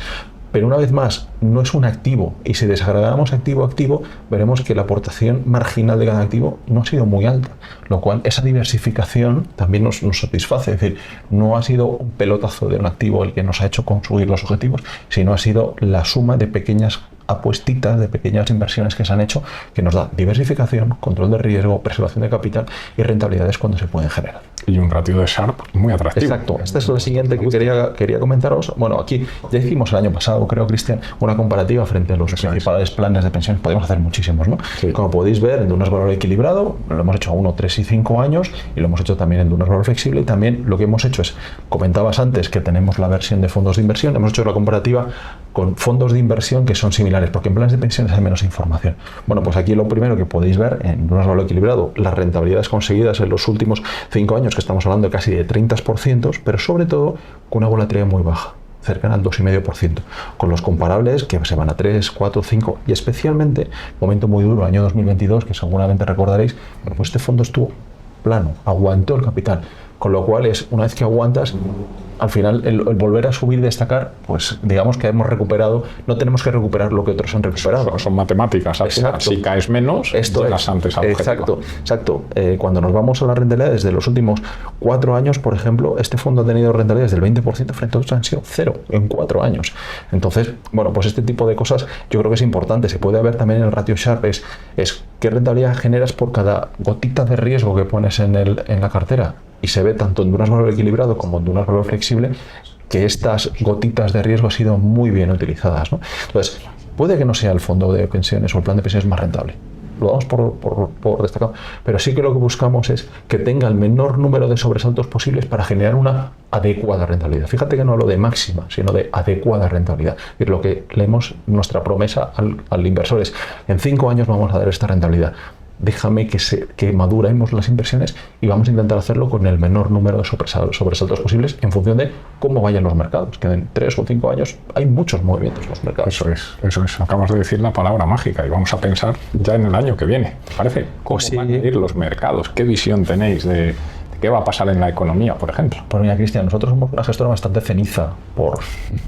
Pero una vez más, no es un activo, y si desagregamos activo a activo, veremos que la aportación marginal de cada activo no ha sido muy alta, lo cual esa diversificación también nos satisface, es decir, no ha sido un pelotazo de un activo el que nos ha hecho conseguir los objetivos, sino ha sido la suma de pequeñas apuestitas, de pequeñas inversiones que se han hecho, que nos da diversificación, control de riesgo, preservación de capital y rentabilidades cuando se pueden generar. Y un ratio de Sharpe muy atractivo. Exacto. Esta es la siguiente que quería comentaros. Bueno, aquí ya hicimos el año pasado, creo, Cristian, una comparativa frente a los principales planes de pensiones. Podemos hacer muchísimos, ¿no? Sí. Como podéis ver, en Dunas Valor Equilibrado lo hemos hecho a 1, 3 y 5 años y lo hemos hecho también en Dunas Valor Flexible. Y también lo que hemos hecho es, comentabas antes que tenemos la versión de fondos de inversión, hemos hecho la comparativa con fondos de inversión que son similares, porque en planes de pensiones hay menos información. Bueno, pues aquí lo primero que podéis ver en Dunas Valor Equilibrado, las rentabilidades conseguidas en los últimos 5 años, que estamos hablando de casi de 30%, pero sobre todo con una volatilidad muy baja, cercana al 2,5%, con los comparables que se van a 3, 4, 5 y especialmente, momento muy duro, año 2022, que seguramente recordaréis, bueno, pues este fondo estuvo plano, aguantó el capital, con lo cual es, una vez que aguantas, al final el volver a subir y destacar, pues digamos que hemos recuperado, no tenemos que recuperar lo que otros han recuperado. Son matemáticas, al final, si caes menos, esto llegas antes al objetivo. Exacto. Cuando nos vamos a la rentabilidad desde los últimos 4 años, por ejemplo, este fondo ha tenido rentabilidades del 20% frente a otros han sido 0 en 4 años. Entonces, bueno, pues este tipo de cosas yo creo que es importante. Se puede ver también en el ratio Sharpe, es qué rentabilidad generas por cada gotita de riesgo que pones en la cartera. Y se ve tanto en Dunas Valor Equilibrado como en Dunas Valor Flexible que estas gotitas de riesgo han sido muy bien utilizadas, ¿no? Entonces, puede que no sea el fondo de pensiones o el plan de pensiones más rentable, lo damos por destacado, pero sí que lo que buscamos es que tenga el menor número de sobresaltos posibles para generar una adecuada rentabilidad. Fíjate que no hablo de máxima, sino de adecuada rentabilidad. Y lo que leemos, nuestra promesa al inversor es, en 5 años vamos a dar esta rentabilidad. Déjame que maduremos las inversiones y vamos a intentar hacerlo con el menor número de sobresaltos posibles en función de cómo vayan los mercados, que en 3 o 5 años hay muchos movimientos en los mercados. Eso es. Acabas de decir la palabra mágica y vamos a pensar ya en el año que viene. ¿Te parece? ¿Cómo van a ir los mercados? ¿Qué visión tenéis de qué va a pasar en la economía, por ejemplo? Pues mira, Cristian, nosotros somos una gestora bastante ceniza por,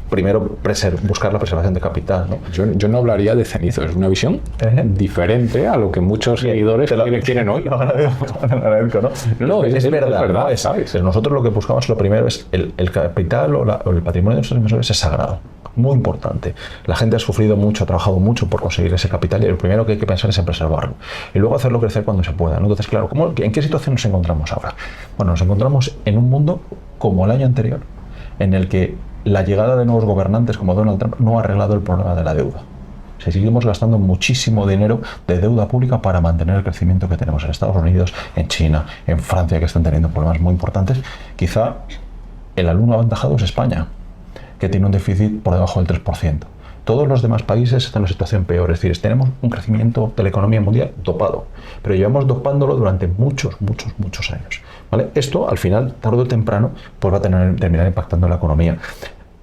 primero, buscar la preservación de capital, ¿no? Yo no hablaría de cenizo, es una visión diferente a lo seguidores quieren hoy. Lo agradezco, ¿no? No, es verdad, ¿sabes? Nosotros lo que buscamos, lo primero es el capital o el patrimonio de nuestros inversores es sagrado. Muy importante. La gente ha sufrido mucho, ha trabajado mucho por conseguir ese capital y lo primero que hay que pensar es en preservarlo y luego hacerlo crecer cuando se pueda, ¿no? Entonces, claro, ¿en qué situación nos encontramos ahora? Bueno, nos encontramos en un mundo como el año anterior, en el que la llegada de nuevos gobernantes como Donald Trump no ha arreglado el problema de la deuda. Seguimos gastando muchísimo dinero de deuda pública para mantener el crecimiento que tenemos en Estados Unidos, en China, en Francia, que están teniendo problemas muy importantes. Quizá el alumno aventajado es España, que tiene un déficit por debajo del 3%. todos los demás países están en una situación peor. Es decir, tenemos un crecimiento de la economía mundial dopado, pero llevamos dopándolo durante muchos años, ¿vale? Esto, al final, tarde o temprano, pues va a terminar impactando en la economía.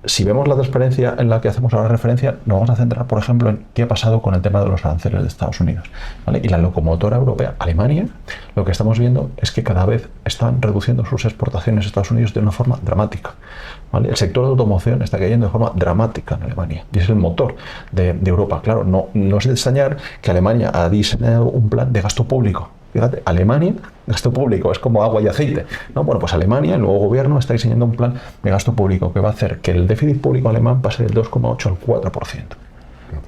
Si vemos la transparencia en la que hacemos ahora referencia, nos vamos a centrar, por ejemplo, en qué ha pasado con el tema de los aranceles de Estados Unidos, ¿vale? Y la locomotora europea, Alemania, lo que estamos viendo es que cada vez están reduciendo sus exportaciones a Estados Unidos de una forma dramática, ¿vale? El sector de automoción está cayendo de forma dramática en Alemania y es el motor de Europa. Claro, no es de extrañar que Alemania ha diseñado un plan de gasto público. Fíjate, Alemania, gasto público, es como agua y aceite, ¿no? Bueno, pues Alemania, el nuevo gobierno, está diseñando un plan de gasto público que va a hacer que el déficit público alemán pase del 2,8 al 4%.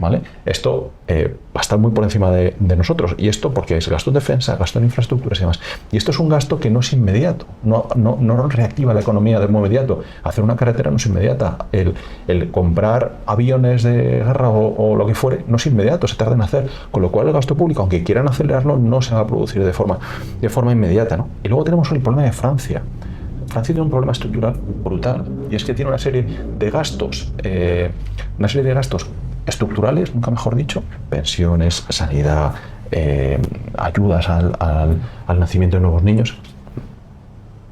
¿Vale? Esto va a estar muy por encima de nosotros. Y esto porque es gasto en defensa, gasto en infraestructuras y demás. Y esto es un gasto que no es inmediato, no reactiva la economía de modo inmediato. Hacer una carretera no es inmediata. El comprar aviones de guerra o lo que fuere no es inmediato, se tarda en hacer. Con lo cual el gasto público, aunque quieran acelerarlo, no se va a producir de forma inmediata, ¿no? Y luego tenemos el problema de Francia. Francia tiene un problema estructural brutal, y es que tiene una serie de gastos estructurales, nunca mejor dicho, pensiones, sanidad, ayudas al nacimiento de nuevos niños,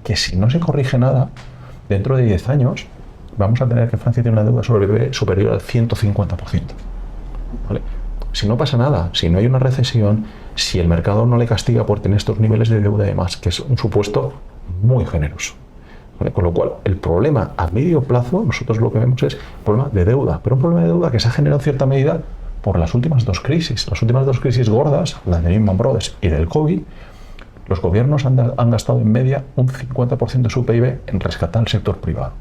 que si no se corrige nada, dentro de 10 años vamos a tener que Francia tiene una deuda sobre PIB superior al 150%. ¿Vale? Si no pasa nada, si no hay una recesión, si el mercado no le castiga por tener estos niveles de deuda y demás, que es un supuesto muy generoso. ¿Vale? Con lo cual, el problema a medio plazo, nosotros lo que vemos es problema de deuda, pero un problema de deuda que se ha generado en cierta medida por las últimas dos crisis. Las últimas dos crisis gordas, la de Lehman Brothers y del COVID, los gobiernos han gastado en media un 50% de su PIB en rescatar el sector privado.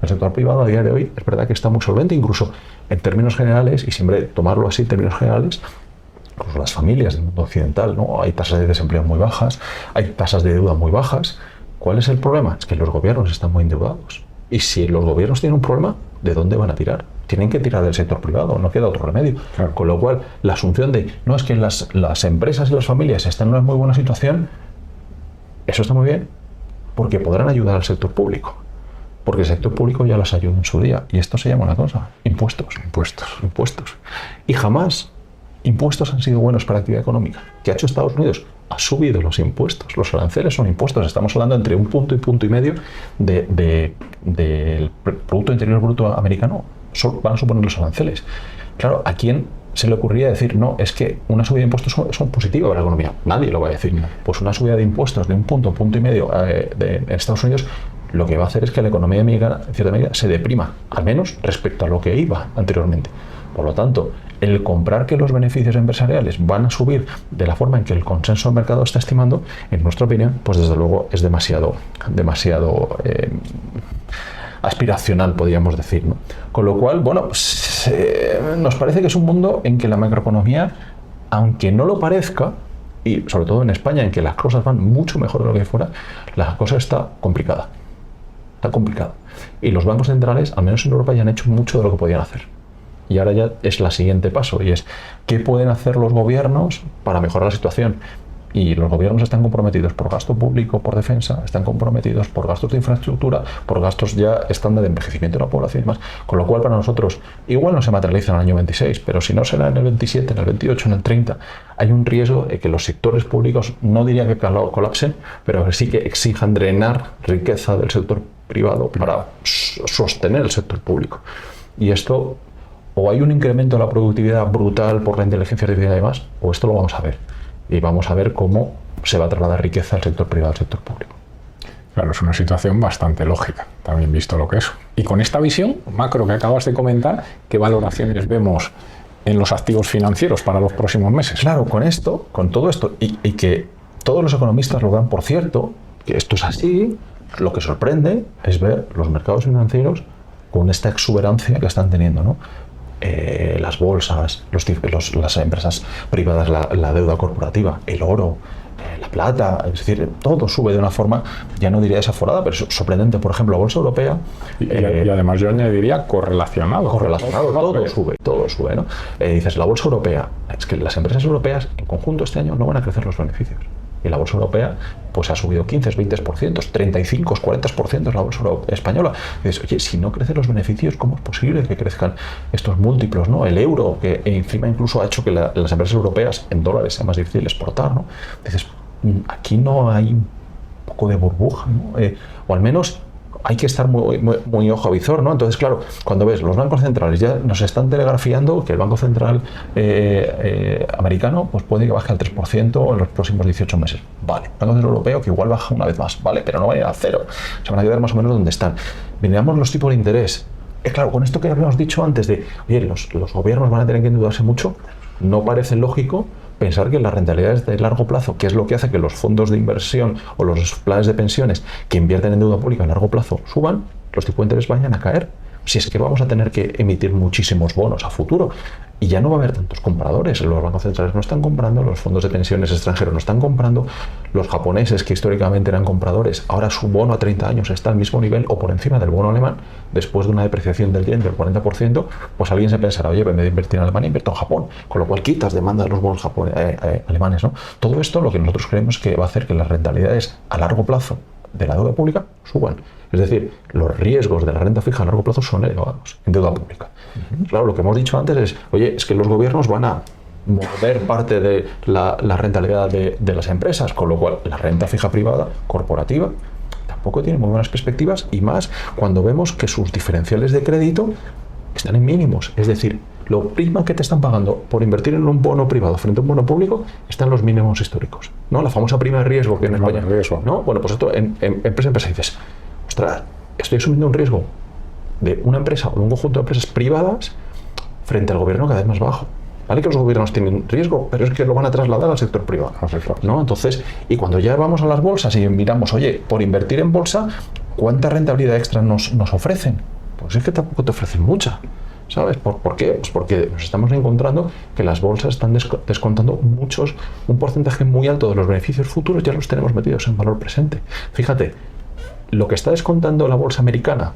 El sector privado a día de hoy es verdad que está muy solvente, incluso en términos generales, y siempre tomarlo así en términos generales, incluso las familias del mundo occidental, ¿no? Hay tasas de desempleo muy bajas, hay tasas de deuda muy bajas. ¿Cuál es el problema? Es que los gobiernos están muy endeudados. Y si los gobiernos tienen un problema, ¿de dónde van a tirar? Tienen que tirar del sector privado, no queda otro remedio. Claro. Con lo cual, la asunción de, no, es que las empresas y las familias están en una muy buena situación, eso está muy bien, porque podrán ayudar al sector público. Porque el sector público ya las ayuda en su día. Y esto se llama una cosa, impuestos. Y jamás impuestos han sido buenos para la actividad económica. ¿Qué ha hecho Estados Unidos? Ha subido los impuestos. Los aranceles son impuestos. Estamos hablando entre un punto y medio del Producto Interior Bruto americano. Van a suponer los aranceles. Claro, ¿a quién se le ocurría decir, no, es que una subida de impuestos son positiva para la economía? Nadie lo va a decir. Pues una subida de impuestos de un punto y medio en Estados Unidos, lo que va a hacer es que la economía americana, en cierta medida, se deprima, al menos respecto a lo que iba anteriormente. Por lo tanto, el comprar que los beneficios empresariales van a subir de la forma en que el consenso del mercado está estimando, en nuestra opinión, pues desde luego es demasiado aspiracional, podríamos decir, ¿no? Con lo cual, bueno, pues, nos parece que es un mundo en que la macroeconomía, aunque no lo parezca, y sobre todo en España, en que las cosas van mucho mejor de lo que fuera, la cosa está complicada. Está complicada. Y los bancos centrales, al menos en Europa, ya han hecho mucho de lo que podían hacer. Y ahora ya es el siguiente paso, y es ¿qué pueden hacer los gobiernos para mejorar la situación? Y los gobiernos están comprometidos por gasto público, por defensa, están comprometidos por gastos de infraestructura, por gastos ya estándar de envejecimiento de la población y demás. Con lo cual, para nosotros, igual no se materializa en el año 26, pero si no será en el 27, en el 28, en el 30, hay un riesgo de que los sectores públicos, no diría que colapsen, pero sí que exijan drenar riqueza del sector privado para sostener el sector público. Y esto, o hay un incremento de la productividad brutal por la inteligencia artificial y demás, o esto lo vamos a ver. Y vamos a ver cómo se va a trasladar riqueza al sector privado al sector público. Claro, es una situación bastante lógica, también visto lo que es. Y con esta visión macro que acabas de comentar, ¿qué valoraciones vemos en los activos financieros para los próximos meses? Claro, con todo esto, y que todos los economistas lo dan por cierto, que esto es así, lo que sorprende es ver los mercados financieros con esta exuberancia que están teniendo, ¿no? Las bolsas, las empresas privadas, la deuda corporativa, el oro, la plata, es decir, todo sube de una forma, ya no diría desaforada, pero sorprendente. Por ejemplo, la bolsa europea... Y además yo añadiría correlacionado. Todo sube, ¿no? Dices, la bolsa europea, es que las empresas europeas en conjunto este año no van a crecer los beneficios. Y la bolsa europea pues ha subido 15, 20%, 35, 40% la bolsa española. Y dices, oye, si no crecen los beneficios, ¿cómo es posible que crezcan estos múltiplos, ¿no? El euro, que encima incluso ha hecho que las empresas europeas en dólares sea más difícil exportar, ¿no? Dices, aquí no hay un poco de burbuja, ¿no? O al menos hay que estar muy ojo a visor, ¿no? Entonces, claro, cuando ves los bancos centrales ya nos están telegrafiando que el Banco Central americano pues puede que baje al 3% en los próximos 18 meses. Vale. El Banco Central Europeo que igual baja una vez más, ¿vale? Pero no va a ir a cero. Se van a quedar más o menos donde están. Miramos los tipos de interés. Claro, con esto que habíamos dicho antes de, oye, los gobiernos van a tener que endeudarse mucho, no parece lógico pensar que las rentabilidades de largo plazo, que es lo que hace que los fondos de inversión o los planes de pensiones que invierten en deuda pública a largo plazo suban, los tipos de interés vayan a caer. Si es que vamos a tener que emitir muchísimos bonos a futuro y ya no va a haber tantos compradores. Los bancos centrales no están comprando, los fondos de pensiones extranjeros no están comprando, los japoneses que históricamente eran compradores, ahora su bono a 30 años está al mismo nivel o por encima del bono alemán. Después de una depreciación del yen del 40%, pues alguien se pensará, oye, en vez de invertir en Alemania, invierto en Japón, con lo cual quitas demanda de los bonos alemanes, ¿no? Todo esto lo que nosotros creemos que va a hacer que las rentabilidades a largo plazo de la deuda pública suban. Es decir, los riesgos de la renta fija a largo plazo son elevados en deuda pública. Claro, lo que hemos dicho antes es, oye, es que los gobiernos van a mover parte de la rentabilidad de las empresas, con lo cual la renta fija privada, corporativa, tampoco tiene muy buenas perspectivas, y más cuando vemos que sus diferenciales de crédito están en mínimos. Es decir, lo prima que te están pagando por invertir en un bono privado frente a un bono público está en los mínimos históricos, ¿no? La famosa prima de riesgo que en España, ¿no? Bueno, pues esto en empresa dices, ostras, estoy asumiendo un riesgo de una empresa o de un conjunto de empresas privadas frente al gobierno cada vez más bajo. Vale que los gobiernos tienen riesgo, pero es que lo van a trasladar al sector privado, ¿no? Entonces, y cuando ya vamos a las bolsas y miramos, oye, por invertir en bolsa, ¿cuánta rentabilidad extra nos ofrecen? Pues es que tampoco te ofrecen mucha, ¿sabes? ¿Por qué? Pues porque nos estamos encontrando que las bolsas están descontando un porcentaje muy alto de los beneficios futuros, ya los tenemos metidos en valor presente. Fíjate, lo que está descontando la bolsa americana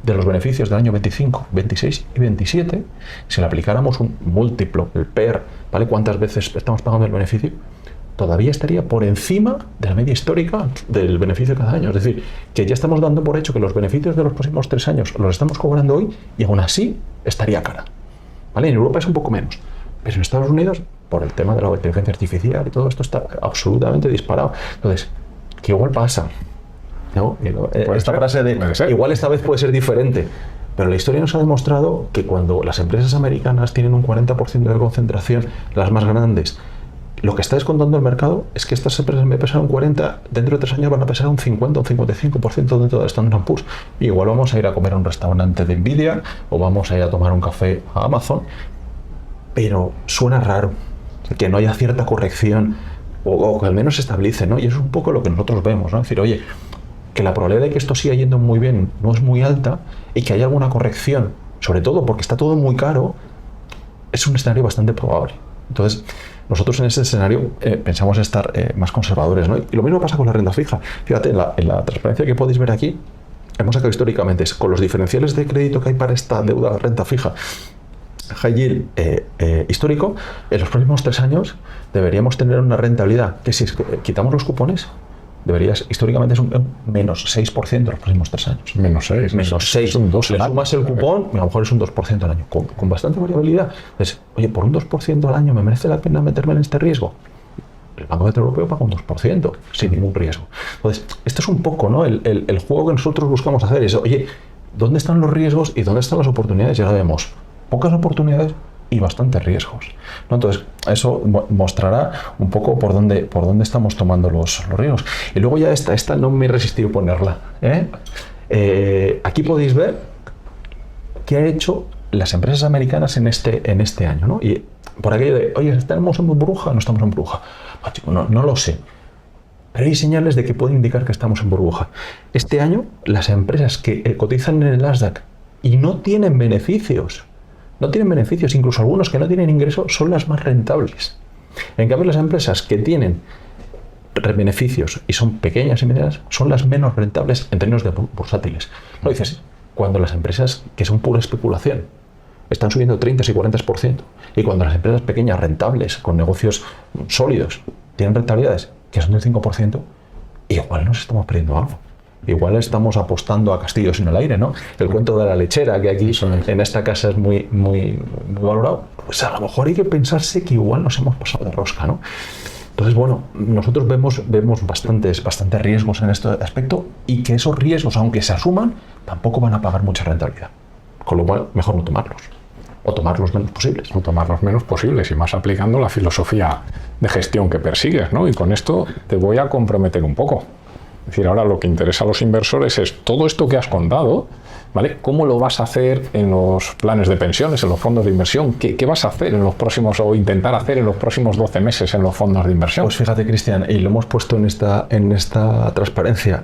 de los beneficios del año 25, 26 y 27, si le aplicáramos un múltiplo, el PER, ¿vale? ¿Cuántas veces estamos pagando el beneficio? Todavía estaría por encima de la media histórica del beneficio cada año. Es decir, que ya estamos dando por hecho que los beneficios de los próximos 3 años los estamos cobrando hoy y aún así estaría cara, ¿vale? En Europa es un poco menos, pero en Estados Unidos, por el tema de la inteligencia artificial y todo esto, está absolutamente disparado. Entonces, ¿qué igual pasa? ¿No? Esta frase de igual esta vez puede ser diferente, pero la historia nos ha demostrado que cuando las empresas americanas tienen un 40% de concentración, las más grandes, lo que está descontando el mercado es que estas empresas me pesan un 40, dentro de 3 años van a pesar un 50 o un 55% dentro de Standard & Poor's. Igual vamos a ir a comer a un restaurante de Nvidia o vamos a ir a tomar un café a Amazon, pero suena raro que no haya cierta corrección o que al menos se estabilice, ¿no? Y eso es un poco lo que nosotros vemos, ¿no? Es decir, oye, que la probabilidad de que esto siga yendo muy bien no es muy alta y que haya alguna corrección, sobre todo porque está todo muy caro, es un escenario bastante probable. Entonces, nosotros en ese escenario pensamos estar más conservadores, ¿no? Y lo mismo pasa con la renta fija. Fíjate, en la transparencia que podéis ver aquí, hemos sacado históricamente, con los diferenciales de crédito que hay para esta deuda renta fija, high yield histórico, en los próximos 3 años deberíamos tener una rentabilidad que si quitamos los cupones, históricamente es un menos 6% los próximos 3 años. Menos 6. Menos 6. Le sumas el cupón, a lo mejor es un 2% al año, con bastante variabilidad. Entonces, oye, por un 2% al año, ¿me merece la pena meterme en este riesgo? El Banco Central Europeo paga un 2%, sin ningún riesgo. Entonces, esto es un poco, ¿no? El juego que nosotros buscamos hacer es, oye, ¿dónde están los riesgos y dónde están las oportunidades? Ya lo vemos. Pocas oportunidades y bastantes riesgos, ¿no? Entonces, eso mostrará un poco por dónde estamos tomando los riesgos. Y luego ya esta no me he resistido a ponerla, ¿eh? Aquí podéis ver qué ha hecho las empresas americanas en este año, ¿no? Y por aquello de, oye, ¿estamos en burbuja o no estamos en burbuja? No lo sé. Pero hay señales de que puede indicar que estamos en burbuja. Este año, las empresas que cotizan en el Nasdaq y no tienen beneficios, incluso algunos que no tienen ingresos, son las más rentables. En cambio, las empresas que tienen beneficios y son pequeñas y medianas son las menos rentables en términos de bursátiles. Lo dices, cuando las empresas que son pura especulación están subiendo 30 y 40%, y cuando las empresas pequeñas rentables, con negocios sólidos, tienen rentabilidades que son del 5%, igual nos estamos perdiendo algo. Igual estamos apostando a castillos en el aire, ¿no? El cuento de la lechera, que aquí en esta casa es muy valorado, pues a lo mejor hay que pensarse que igual nos hemos pasado de rosca, ¿no? Entonces, bueno, nosotros vemos bastantes riesgos en este aspecto, y que esos riesgos, aunque se asuman, tampoco van a pagar mucha rentabilidad. Con lo cual, mejor no tomarlos. O tomar los menos posibles. O tomar los menos posibles, y más aplicando la filosofía de gestión que persigues, ¿no? Y con esto te voy a comprometer un poco. Es decir, ahora lo que interesa a los inversores es todo esto que has contado, ¿vale? ¿Cómo lo vas a hacer en los planes de pensiones, en los fondos de inversión? ¿Qué vas a hacer en los próximos, o intentar hacer en los próximos 12 meses en los fondos de inversión? Pues fíjate, Cristian, y lo hemos puesto en esta transparencia.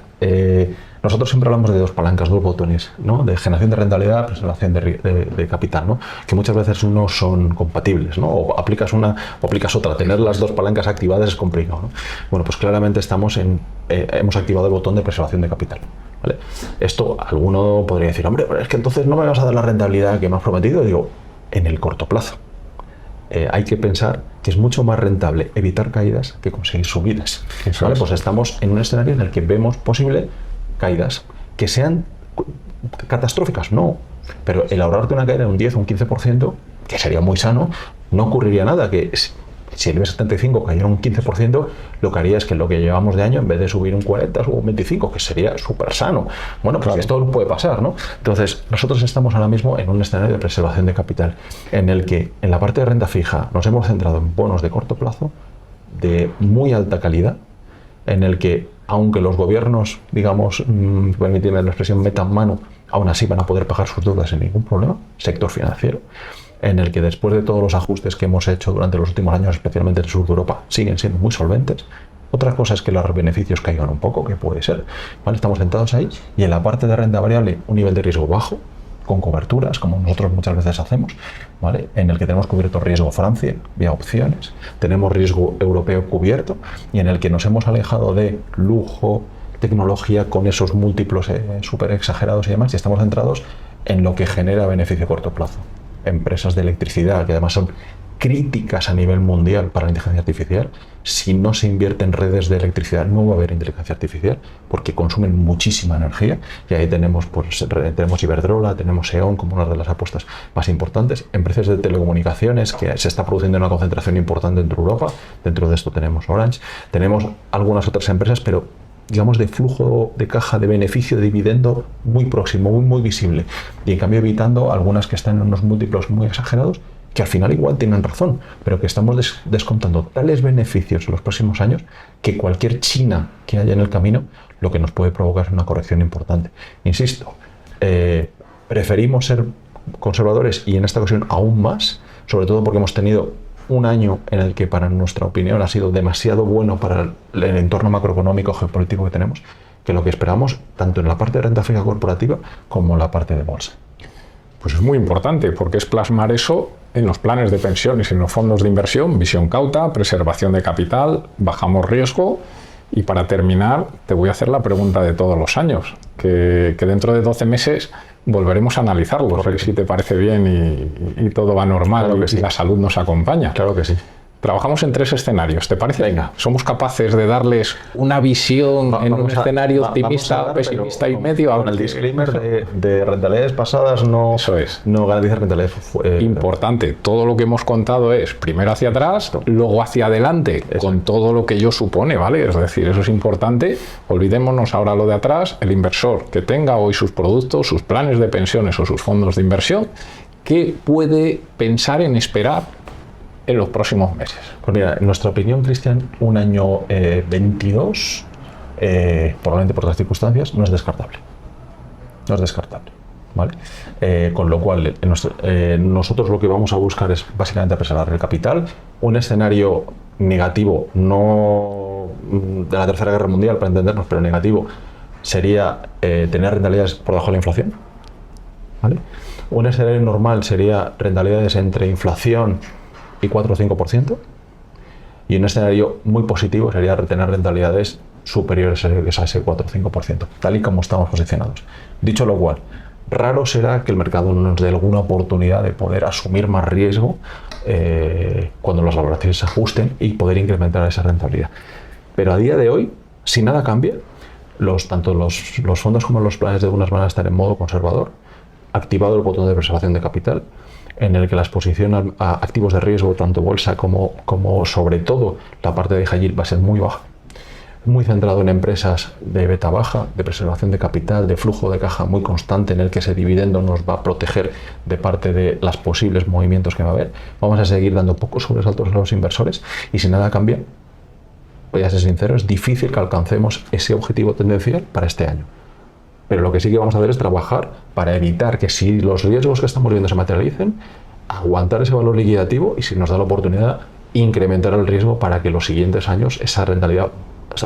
Nosotros siempre hablamos de dos palancas, dos botones, ¿no? De generación de rentabilidad, preservación de capital, ¿no? Que muchas veces no son compatibles, ¿no? O aplicas una o aplicas otra. Tener las dos palancas activadas es complicado, ¿no? Bueno, pues claramente hemos activado el botón de preservación de capital, ¿vale? Esto, alguno podría decir, hombre, pero es que entonces no me vas a dar la rentabilidad que me has prometido. Digo, en el corto plazo. Hay que pensar que es mucho más rentable evitar caídas que conseguir subidas, ¿vale? Pues estamos en un escenario en el que vemos posible caídas que sean catastróficas, no, pero el ahorrarte una caída de un 10 o un 15%, que sería muy sano, no ocurriría nada. Que si el B75 cayera un 15%, lo que haría es que lo que llevamos de año, en vez de subir un 40, suba un 25, que sería súper sano. Bueno, pues claro, esto puede pasar, ¿no? Entonces, nosotros estamos ahora mismo en un escenario de preservación de capital, en el que en la parte de renta fija nos hemos centrado en bonos de corto plazo, de muy alta calidad, en el que, aunque los gobiernos, digamos, permíteme la expresión, metan mano, aún así van a poder pagar sus deudas sin ningún problema. Sector financiero, en el que después de todos los ajustes que hemos hecho durante los últimos años, especialmente en el sur de Europa, siguen siendo muy solventes. Otra cosa es que los beneficios caigan un poco, que puede ser, ¿vale? Estamos sentados ahí, y en la parte de renta variable, un nivel de riesgo bajo, con coberturas, como nosotros muchas veces hacemos, ¿vale? En el que tenemos cubierto riesgo Francia vía opciones, tenemos riesgo europeo cubierto, y en el que nos hemos alejado de lujo, tecnología con esos múltiplos súper exagerados y demás, y estamos centrados en lo que genera beneficio a corto plazo. Empresas de electricidad, que además son críticas a nivel mundial para la inteligencia artificial. Si no se invierte en redes de electricidad, no va a haber inteligencia artificial, porque consumen muchísima energía, y ahí tenemos Iberdrola, tenemos E.ON como una de las apuestas más importantes. Empresas de telecomunicaciones, que se está produciendo una concentración importante dentro de Europa. Dentro de esto tenemos Orange, tenemos algunas otras empresas, pero digamos de flujo de caja, de beneficio, de dividendo muy próximo, muy visible, y en cambio evitando algunas que están en unos múltiplos muy exagerados, que al final igual tienen razón, pero que estamos descontando tales beneficios en los próximos años que cualquier China que haya en el camino, lo que nos puede provocar es una corrección importante. Insisto, preferimos ser conservadores, y en esta ocasión aún más, sobre todo porque hemos tenido un año en el que, para nuestra opinión, ha sido demasiado bueno para el entorno macroeconómico geopolítico que tenemos, que lo que esperamos tanto en la parte de renta fija corporativa como en la parte de bolsa. Pues es muy importante, porque es plasmar eso en los planes de pensiones y en los fondos de inversión: visión cauta, preservación de capital, bajamos riesgo. Y para terminar, te voy a hacer la pregunta de todos los años, que dentro de 12 meses volveremos a analizarlo, a ver si te parece bien y todo va normal, claro, y la salud nos acompaña. Claro que sí. Trabajamos en 3 escenarios, ¿te parece? Venga. ¿Somos capaces de darles una visión en un escenario optimista, pesimista y medio? Con el disclaimer de rentabilidades pasadas, no, eso es. No garantiza rentabilidades. Importante, todo lo que hemos contado es primero hacia atrás, luego hacia adelante, con todo lo que ello supone, ¿vale? Es decir, eso es importante. Olvidémonos ahora lo de atrás. El inversor que tenga hoy sus productos, sus planes de pensiones o sus fondos de inversión, ¿qué puede pensar en esperar en los próximos meses? Pues mira, en nuestra opinión, Cristian, un año 22, probablemente por otras circunstancias, no es descartable. No es descartable, ¿vale? Con lo cual, nosotros lo que vamos a buscar es básicamente preservar el capital. Un escenario negativo, no de la Tercera Guerra Mundial, para entendernos, pero negativo, sería tener rentabilidades por debajo de la inflación, ¿vale? Un escenario normal sería rentabilidades entre inflación y 4 o 5%, y un escenario muy positivo sería tener rentabilidades superiores a ese 4 o 5%, tal y como estamos posicionados. Dicho lo cual, raro será que el mercado nos dé alguna oportunidad de poder asumir más riesgo cuando las valoraciones se ajusten y poder incrementar esa rentabilidad. Pero a día de hoy, si nada cambia, tanto los fondos como los planes de unas van a estar en modo conservador, activado el botón de preservación de capital, en el que la exposición a activos de riesgo, tanto bolsa como sobre todo la parte de high yield, va a ser muy baja, muy centrado en empresas de beta baja, de preservación de capital, de flujo de caja muy constante, en el que ese dividendo nos va a proteger de parte de los posibles movimientos que va a haber. Vamos a seguir dando pocos sobresaltos a los inversores y si nada cambia, voy a ser sincero, es difícil que alcancemos ese objetivo tendencial para este año. Pero lo que sí que vamos a hacer es trabajar para evitar que, si los riesgos que estamos viendo se materialicen, aguantar ese valor liquidativo y, si nos da la oportunidad, incrementar el riesgo para que los siguientes años esa rentabilidad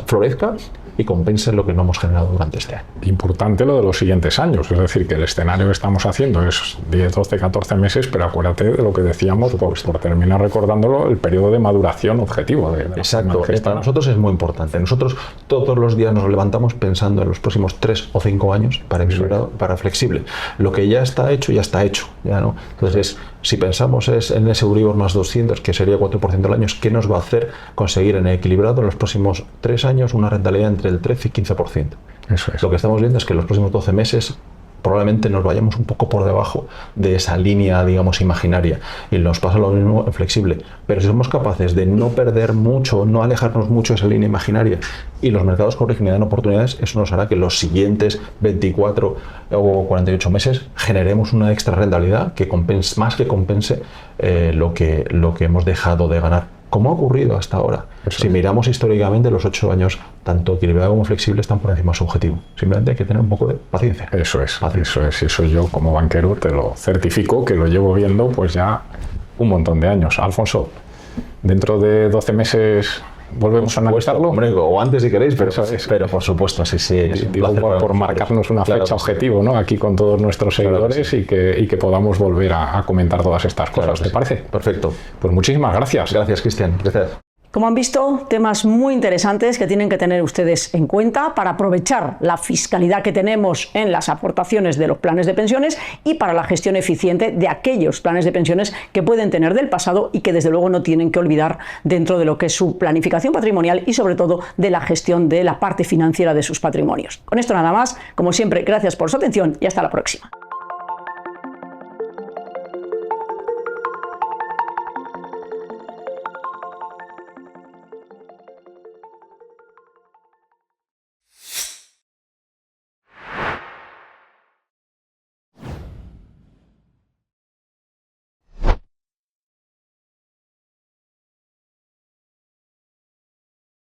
florezca y compense lo que no hemos generado durante este año. Importante lo de los siguientes años, es decir, que el escenario que estamos haciendo es 10, 12, 14 meses, pero acuérdate de lo que decíamos, por terminar recordándolo, el periodo de maduración objetivo. Exacto, para nosotros es muy importante. Nosotros todos los días nos levantamos pensando en los próximos 3 o 5 años para flexible. Lo que ya está hecho, ya no. Entonces, si pensamos en ese Euribor más 200, que sería 4% al año, ¿qué nos va a hacer conseguir en equilibrado en los próximos 3 años una rentabilidad entre el 13 y 15%? Eso es. Lo que estamos viendo es que en los próximos 12 meses probablemente nos vayamos un poco por debajo de esa línea, digamos, imaginaria, y nos pasa lo mismo en flexible. Pero si somos capaces de no perder mucho, no alejarnos mucho de esa línea imaginaria, y los mercados corrigen y dan oportunidades, eso nos hará que los siguientes 24 o 48 meses generemos una extra rentabilidad que compense lo que hemos dejado de ganar, como ha ocurrido hasta ahora. Si miramos históricamente, los 8 años, tanto equilibrado como flexible, están por encima de su objetivo. Simplemente hay que tener un poco de paciencia. Eso es. Eso yo, como banquero, te lo certifico, que lo llevo viendo pues ya un montón de años. Alfonso, dentro de 12 meses volvemos a analizarlo. Hombre, o antes si queréis, pero por supuesto, sí. Digo, por marcarnos una fecha objetivo, ¿no? Aquí con todos nuestros seguidores, y que podamos volver a comentar todas estas cosas. ¿Te parece? Perfecto. Pues muchísimas gracias. Gracias, Cristian. Gracias. Como han visto, temas muy interesantes que tienen que tener ustedes en cuenta para aprovechar la fiscalidad que tenemos en las aportaciones de los planes de pensiones y para la gestión eficiente de aquellos planes de pensiones que pueden tener del pasado y que desde luego no tienen que olvidar dentro de lo que es su planificación patrimonial y sobre todo de la gestión de la parte financiera de sus patrimonios. Con esto nada más, como siempre, gracias por su atención y hasta la próxima.